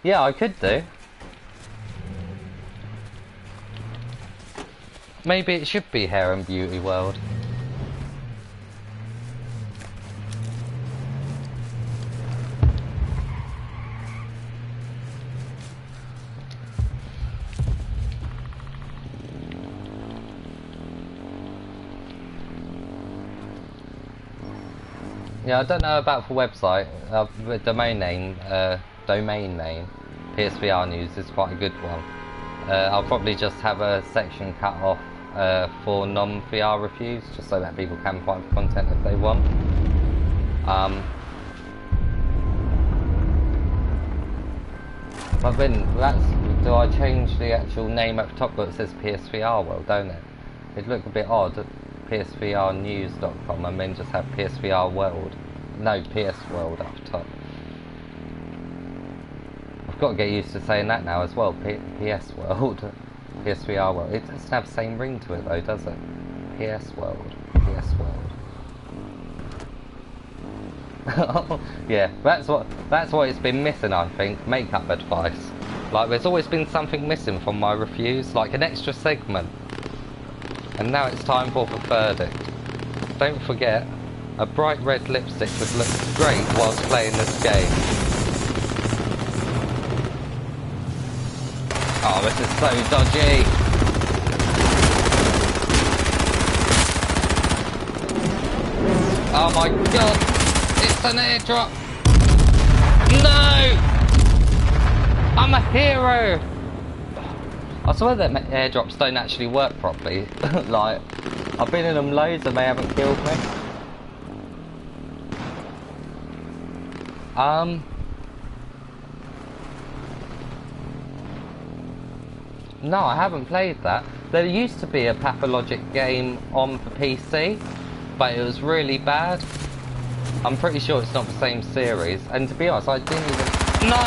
Yeah, I could do. Maybe it should be Hair and Beauty World. Yeah, I don't know about the website. The domain name, PSVR News, is quite a good one. I'll probably just have a section cut off for non-VR reviews, just so that people can find the content if they want. But then, do I change the actual name at the top where it says PSVR World, don't it? It'd look a bit odd. PSVRnews.com and then just have PSVR World. No, PS World up top. I've got to get used to saying that now as well. PS World. PSVR World. It doesn't have the same ring to it though, does it? PS World. PS World. Yeah, that's what it's been missing, I think. Makeup advice. Like, there's always been something missing from my reviews, like an extra segment. And now it's time for the verdict. Don't forget, a bright red lipstick would look great whilst playing this game. Oh, this is so dodgy! Oh my god! It's an airdrop! No! I'm a hero! I swear that airdrops don't actually work properly. Like, I've been in them loads and they haven't killed me. No, I haven't played that. There used to be a Pathologic game on the PC, but it was really bad. I'm pretty sure it's not the same series. And to be honest, I didn't even... No!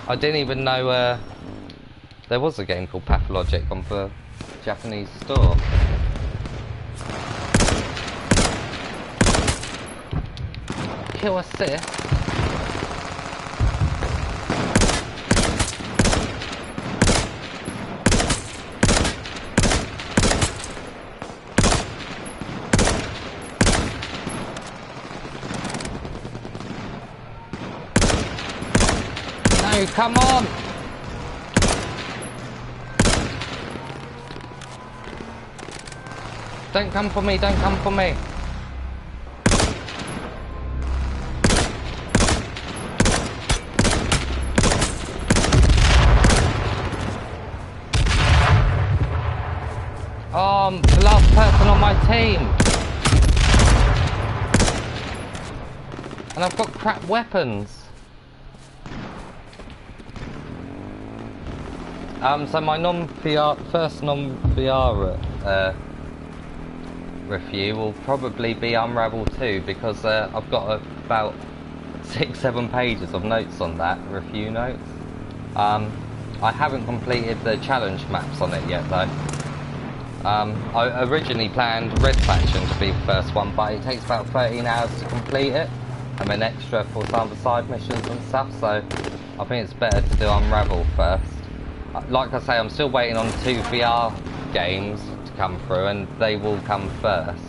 I didn't even know there was a game called Pathologic on the Japanese store. Kill assist? No, come on! Don't come for me, don't come for me! Oh, the last person on my team! And I've got crap weapons! So my non-VR, first non-VR review will probably be Unravel 2 because I've got about 6-7 pages of notes on that, review notes. I haven't completed the challenge maps on it yet though. I originally planned Red Faction to be the first one, but it takes about 13 hours to complete it, and then extra for some of the side missions and stuff, so I think it's better to do Unravel first. Like I say, I'm still waiting on 2 VR games to come through, and they will come first.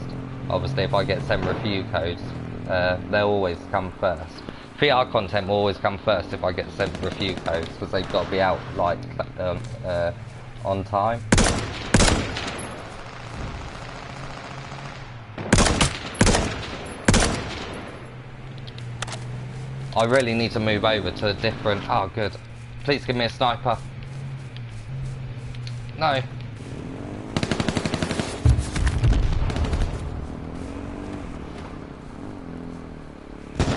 Obviously, if I get sent review codes, they'll always come first. VR content will always come first if I get sent review codes, because they've got to be out like on time. I really need to move over to a different... Oh, good. Please give me a sniper. No.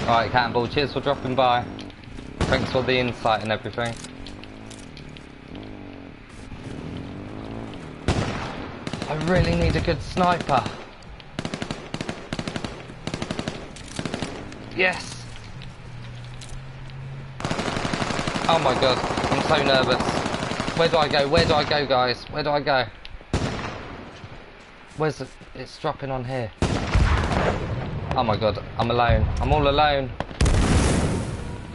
Alright, Campbell, cheers for dropping by. Thanks for the insight and everything. I really need a good sniper. Yes. Oh my god, I'm so nervous. Where do I go? Where do I go, guys? Where do I go? Where's the... It's dropping on here. Oh my god, I'm alone. I'm all alone.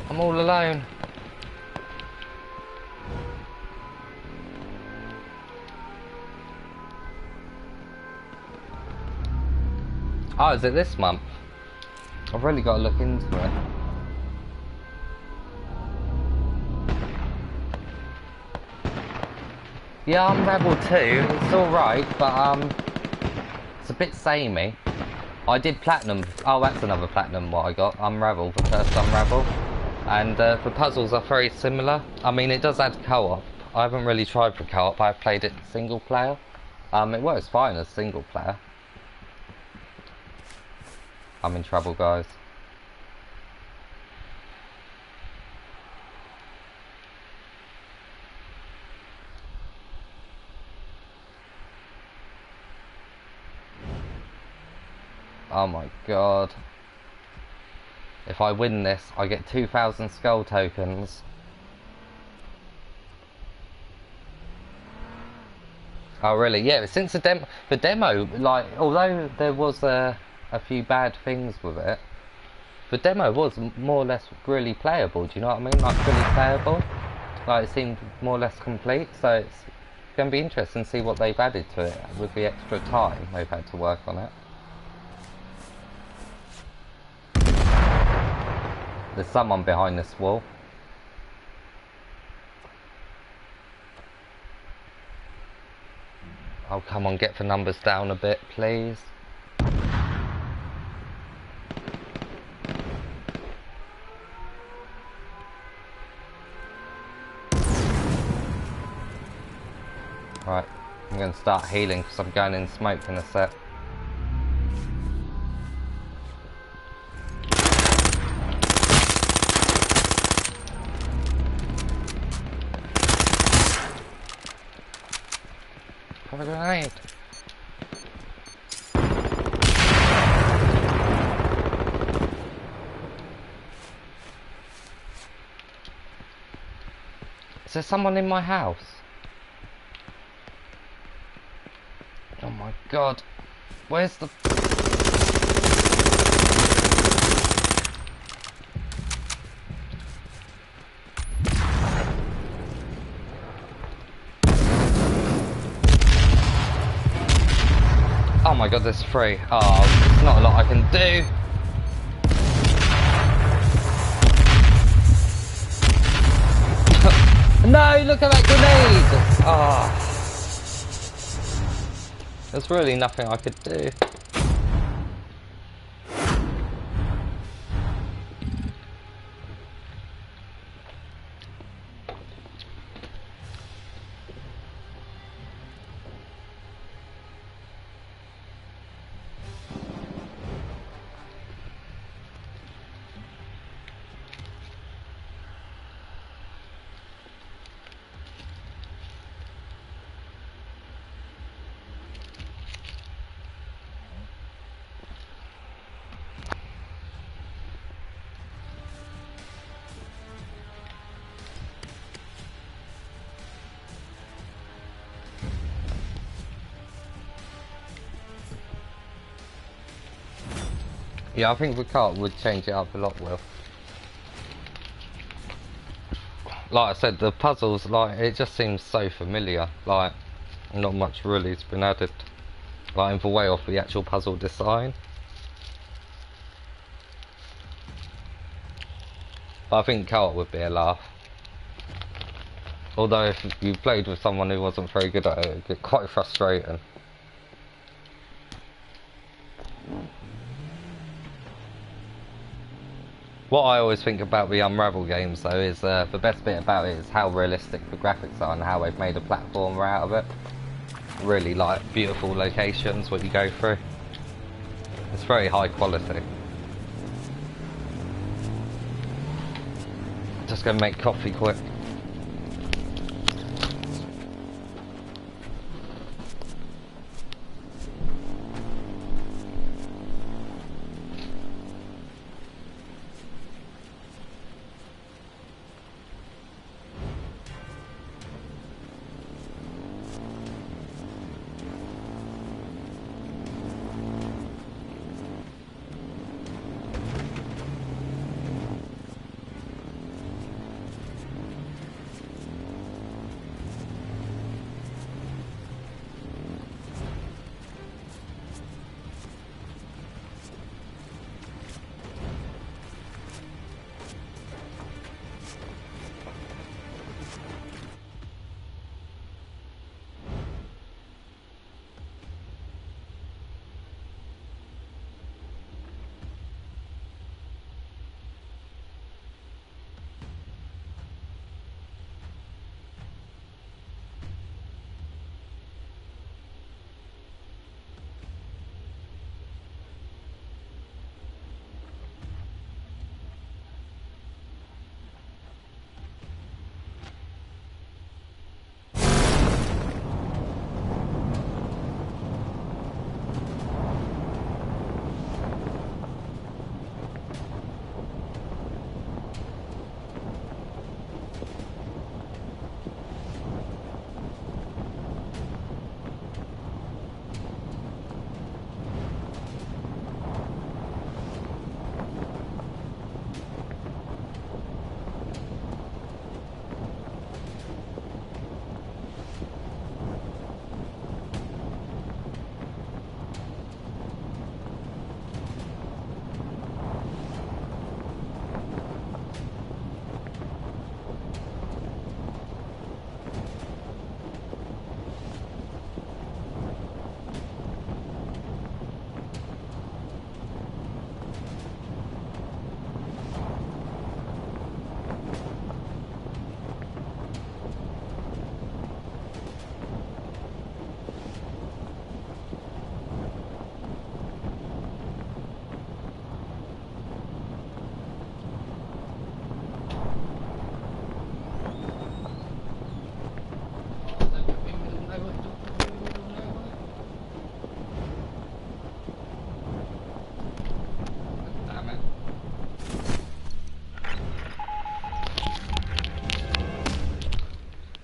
I'm all alone. Oh, is it this month? I've really got to look into it. Yeah, Unravel 2, it's alright, but it's a bit samey. I did Platinum. Oh, that's another Platinum what I got. Unravel, the first Unravel. And the puzzles are very similar. I mean, it does add co-op. I haven't really tried for co-op. I've played it single player. It works fine as single player. I'm in trouble, guys. Oh my god. If I win this, I get 2,000 skull tokens. Oh really? Yeah, since the demo, like, although there was a few bad things with it, the demo was more or less really playable, do you know what I mean? Like, fully playable. Like, it seemed more or less complete, so it's going to be interesting to see what they've added to it with the extra time they've had to work on it. There's someone behind this wall. Oh, come on, get the numbers down a bit, please. Right, I'm going to start healing because I'm going in smoke in a sec. Have a grenade. Is there someone in my house? Oh my god. Where's the... Oh my god, there's 3. Oh, there's not a lot I can do. No, look at that grenade! Oh. There's really nothing I could do. Yeah, I think the cart would change it up a lot, Will. Like I said, the puzzles, like, it just seems so familiar. Like, not much really has been added. Like, in the way of the actual puzzle design. But I think cart would be a laugh. Although if you played with someone who wasn't very good at it, it'd get quite frustrating. What I always think about the Unravel games though is the best bit about it is how realistic the graphics are and how they've made a platformer out of it. Really like beautiful locations what you go through. It's very high quality. Just gonna make coffee quick.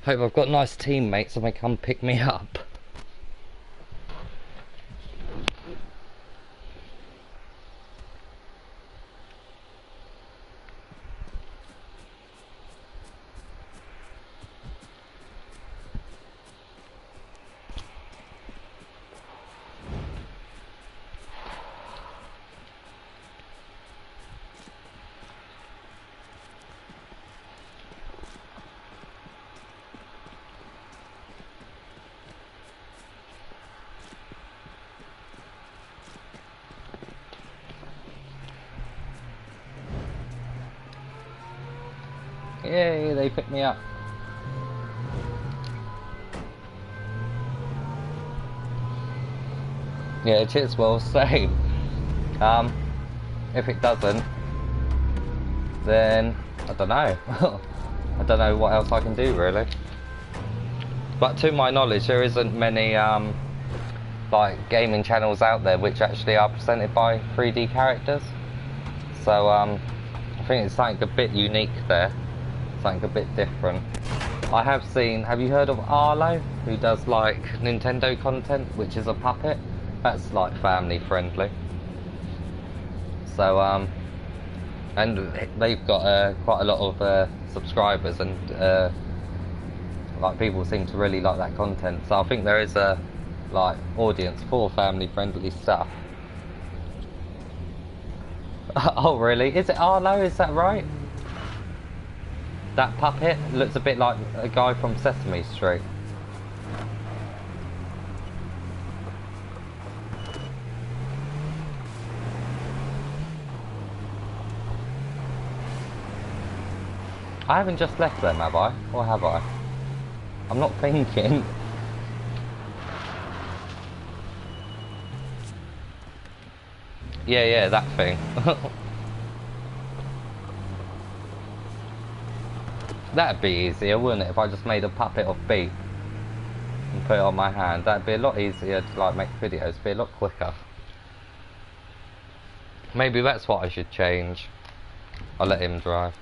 Hope I've got nice teammates and they come pick me up. Yay, they picked me up. Yeah, cheers, well, same. If it doesn't, then I don't know. I don't know what else I can do, really. But to my knowledge, there isn't many like gaming channels out there which actually are presented by 3D characters. So I think it's something a bit unique there, something a bit different. I have seen, have you heard of Arlo, who does like Nintendo content, which is a puppet? That's like family friendly. So and they've got quite a lot of subscribers, and like people seem to really like that content. So I think there is a like audience for family-friendly stuff. Oh really? Is it Arlo? Is that right? That puppet looks a bit like a guy from Sesame Street. I haven't just left them, have I? Or have I? I'm not thinking. Yeah, that thing. That'd be easier, wouldn't it? If I just made a puppet of Beat and put it on my hand, that'd be a lot easier to like make videos, be a lot quicker. Maybe that's what I should change. I'll let him drive.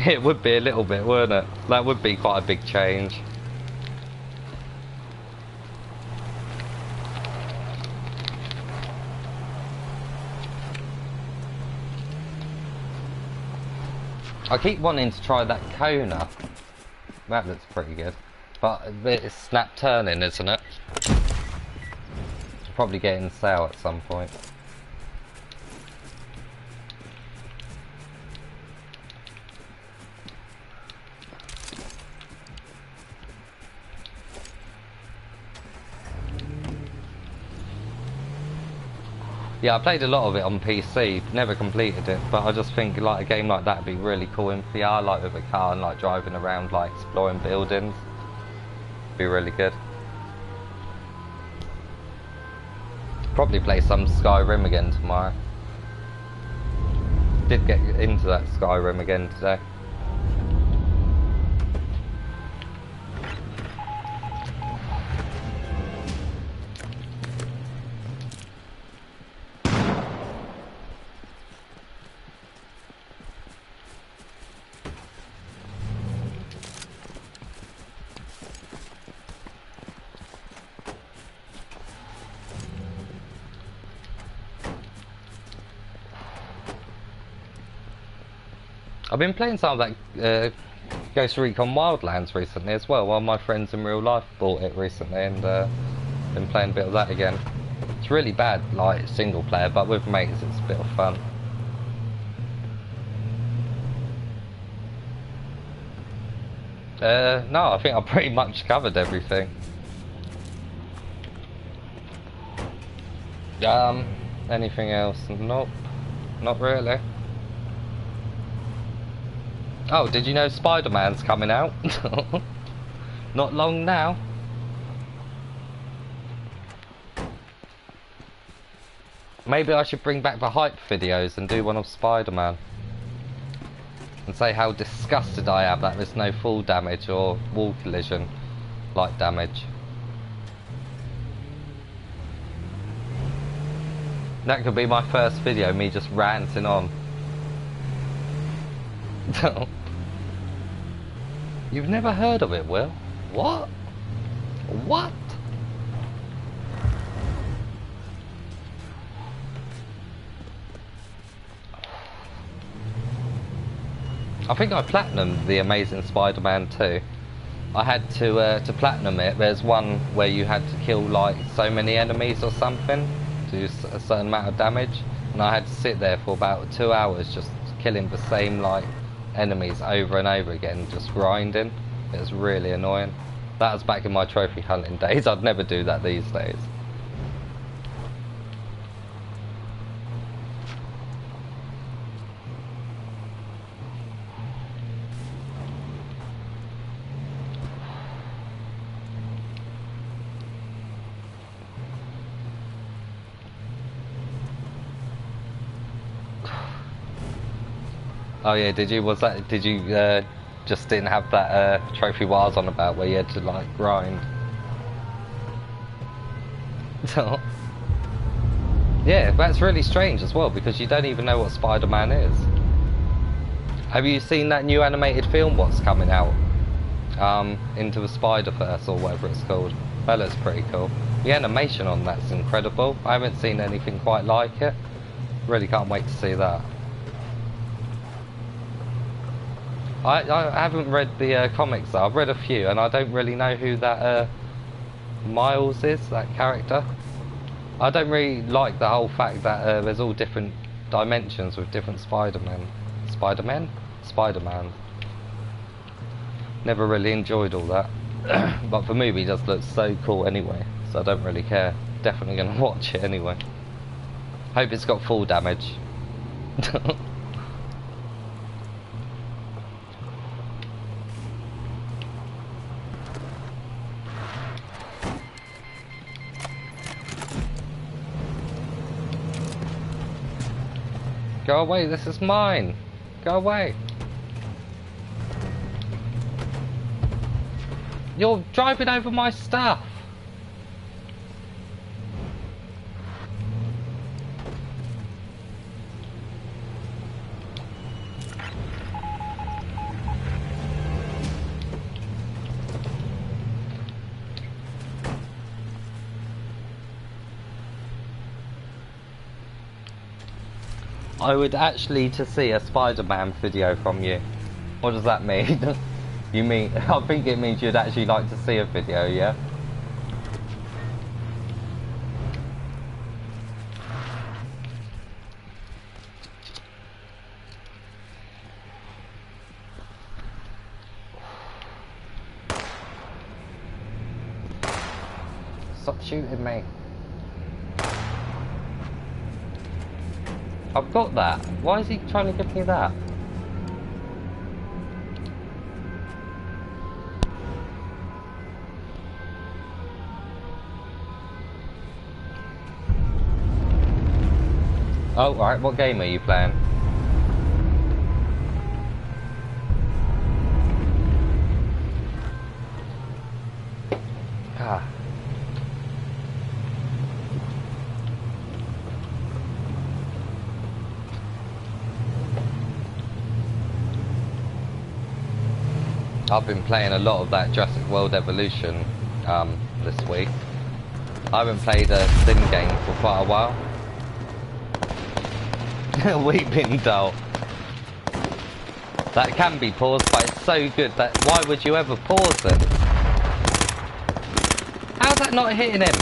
It would be a little bit, wouldn't it? That would be quite a big change. I keep wanting to try that Kona. That looks pretty good. But it's snap turning, isn't it? Probably getting sale at some point. Yeah, I played a lot of it on PC, never completed it, but I just think like a game like that would be really cool in VR, like with a car and like driving around, like exploring buildings. Be really good. Probably play some Skyrim again tomorrow. Did get into that Skyrim again today. I've been playing some of that Ghost Recon Wildlands recently as well. One of my friends in real life bought it recently, and been playing a bit of that again. It's really bad, like single player, but with mates it's a bit of fun. No, I think I pretty much covered everything. Anything else? Nope, not really. Oh, did you know Spider-Man's coming out? Not long now. Maybe I should bring back the hype videos and do one of Spider-Man. And say how disgusted I am that there's no fall damage or wall collision like damage. That could be my first video, me just ranting on. You've never heard of it, Will? What? What? I think I platinumed The Amazing Spider-Man 2. I had to platinum it. There's one where you had to kill like so many enemies or something to do a certain amount of damage, and I had to sit there for about 2 hours just killing the same like enemies over and over again, just grinding. It was really annoying. That was back in my trophy hunting days. I'd never do that these days. Oh yeah, did you? Was that? Did you just didn't have that trophy what I was on about where you had to like grind? Yeah, that's really strange as well because you don't even know what Spider-Man is. Have you seen that new animated film what's coming out? Into the Spider-Verse or whatever it's called. That looks pretty cool. The animation on that's incredible. I haven't seen anything quite like it. Really can't wait to see that. I haven't read the comics though. I've read a few and I don't really know who that Miles is, that character. I don't really like the whole fact that there's all different dimensions with different Spider-Man. Spider-Man. Never really enjoyed all that. But the movie just looks so cool anyway, so I don't really care. Definitely gonna watch it anyway. Hope it's got full damage. Go away, this is mine. Go away. You're driving over my stuff. I would actually to see a Spider-Man video from you. What does that mean? You mean, I think it means you'd actually like to see a video, yeah? Stop shooting me. I've got that. Why is he trying to give me that? Oh, alright, what game are you playing? Ah. I've been playing a lot of that Jurassic World Evolution this week. I haven't played a sim game for quite a while. Weeping doll. That can be paused, but it's so good that why would you ever pause it? How's that not hitting him?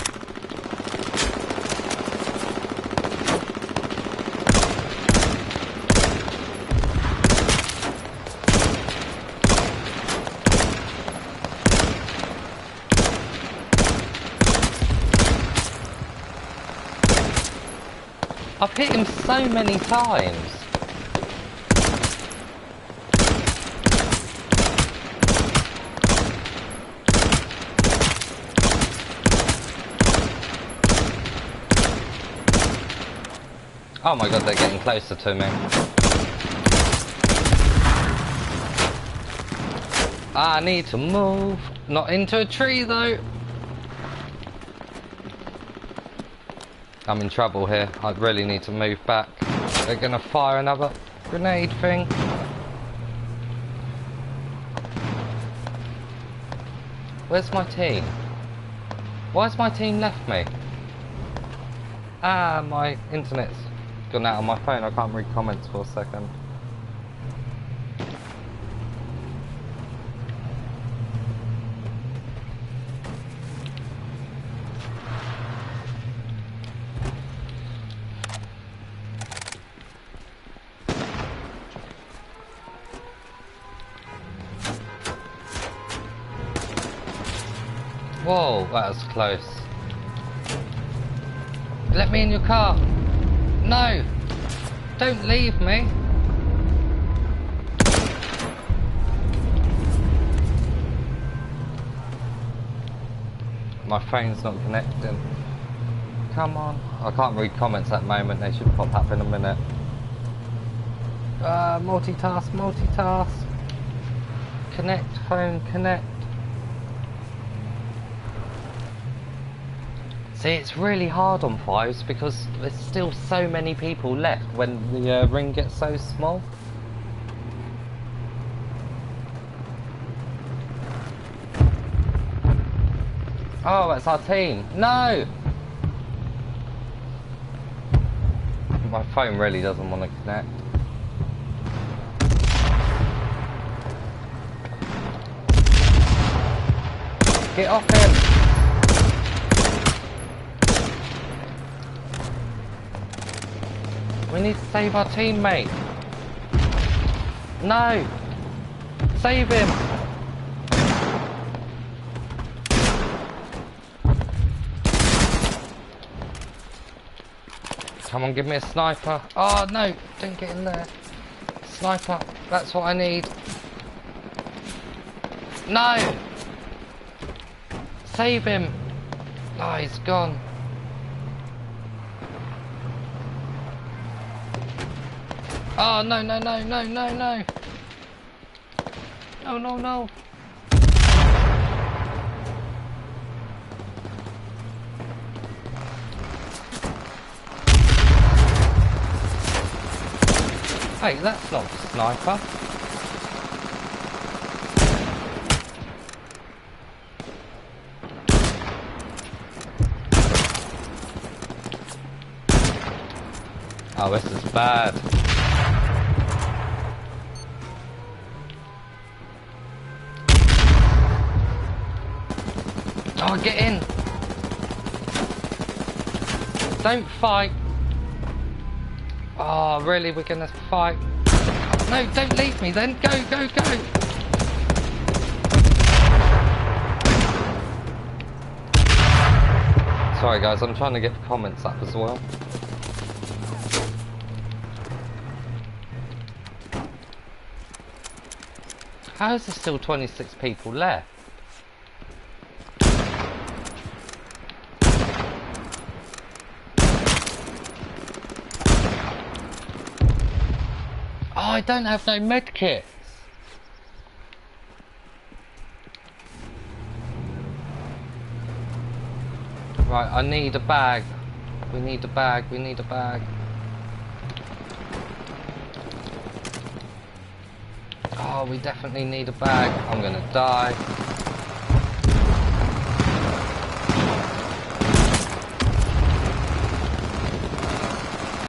I've hit him so many times. Oh my god, they're getting closer to me. I need to move. Not into a tree though. I'm in trouble here. I really need to move back. They're gonna fire another grenade thing. Where's my team? Why's my team left me? Ah, my internet's gone out on my phone. I can't read comments for a second. Whoa, that was close. Let me in your car. No! Don't leave me. My phone's not connecting. Come on. I can't read comments at the moment. They should pop up in a minute. Multitask, multitask. Connect, phone, connect. See, it's really hard on fives because there's still so many people left when the ring gets so small. Oh, that's our team. No! My phone really doesn't want to connect. Get off him! We need to save our teammate. No! Save him! Come on, give me a sniper. Oh no, don't get in there. Sniper, that's what I need. No! Save him! Oh, he's gone. Oh no, no, no, no, no, no. No, no, no. Hey, that's not a sniper. Oh, this is bad. Oh, get in. Don't fight. Oh, really? We're gonna fight? No, don't leave me then. Go, go, go. Sorry guys, I'm trying to get the comments up as well. How is there still 26 people left? Oh, I don't have no medkits. Right, I need a bag. We need a bag, we need a bag. Oh, we definitely need a bag. I'm gonna die.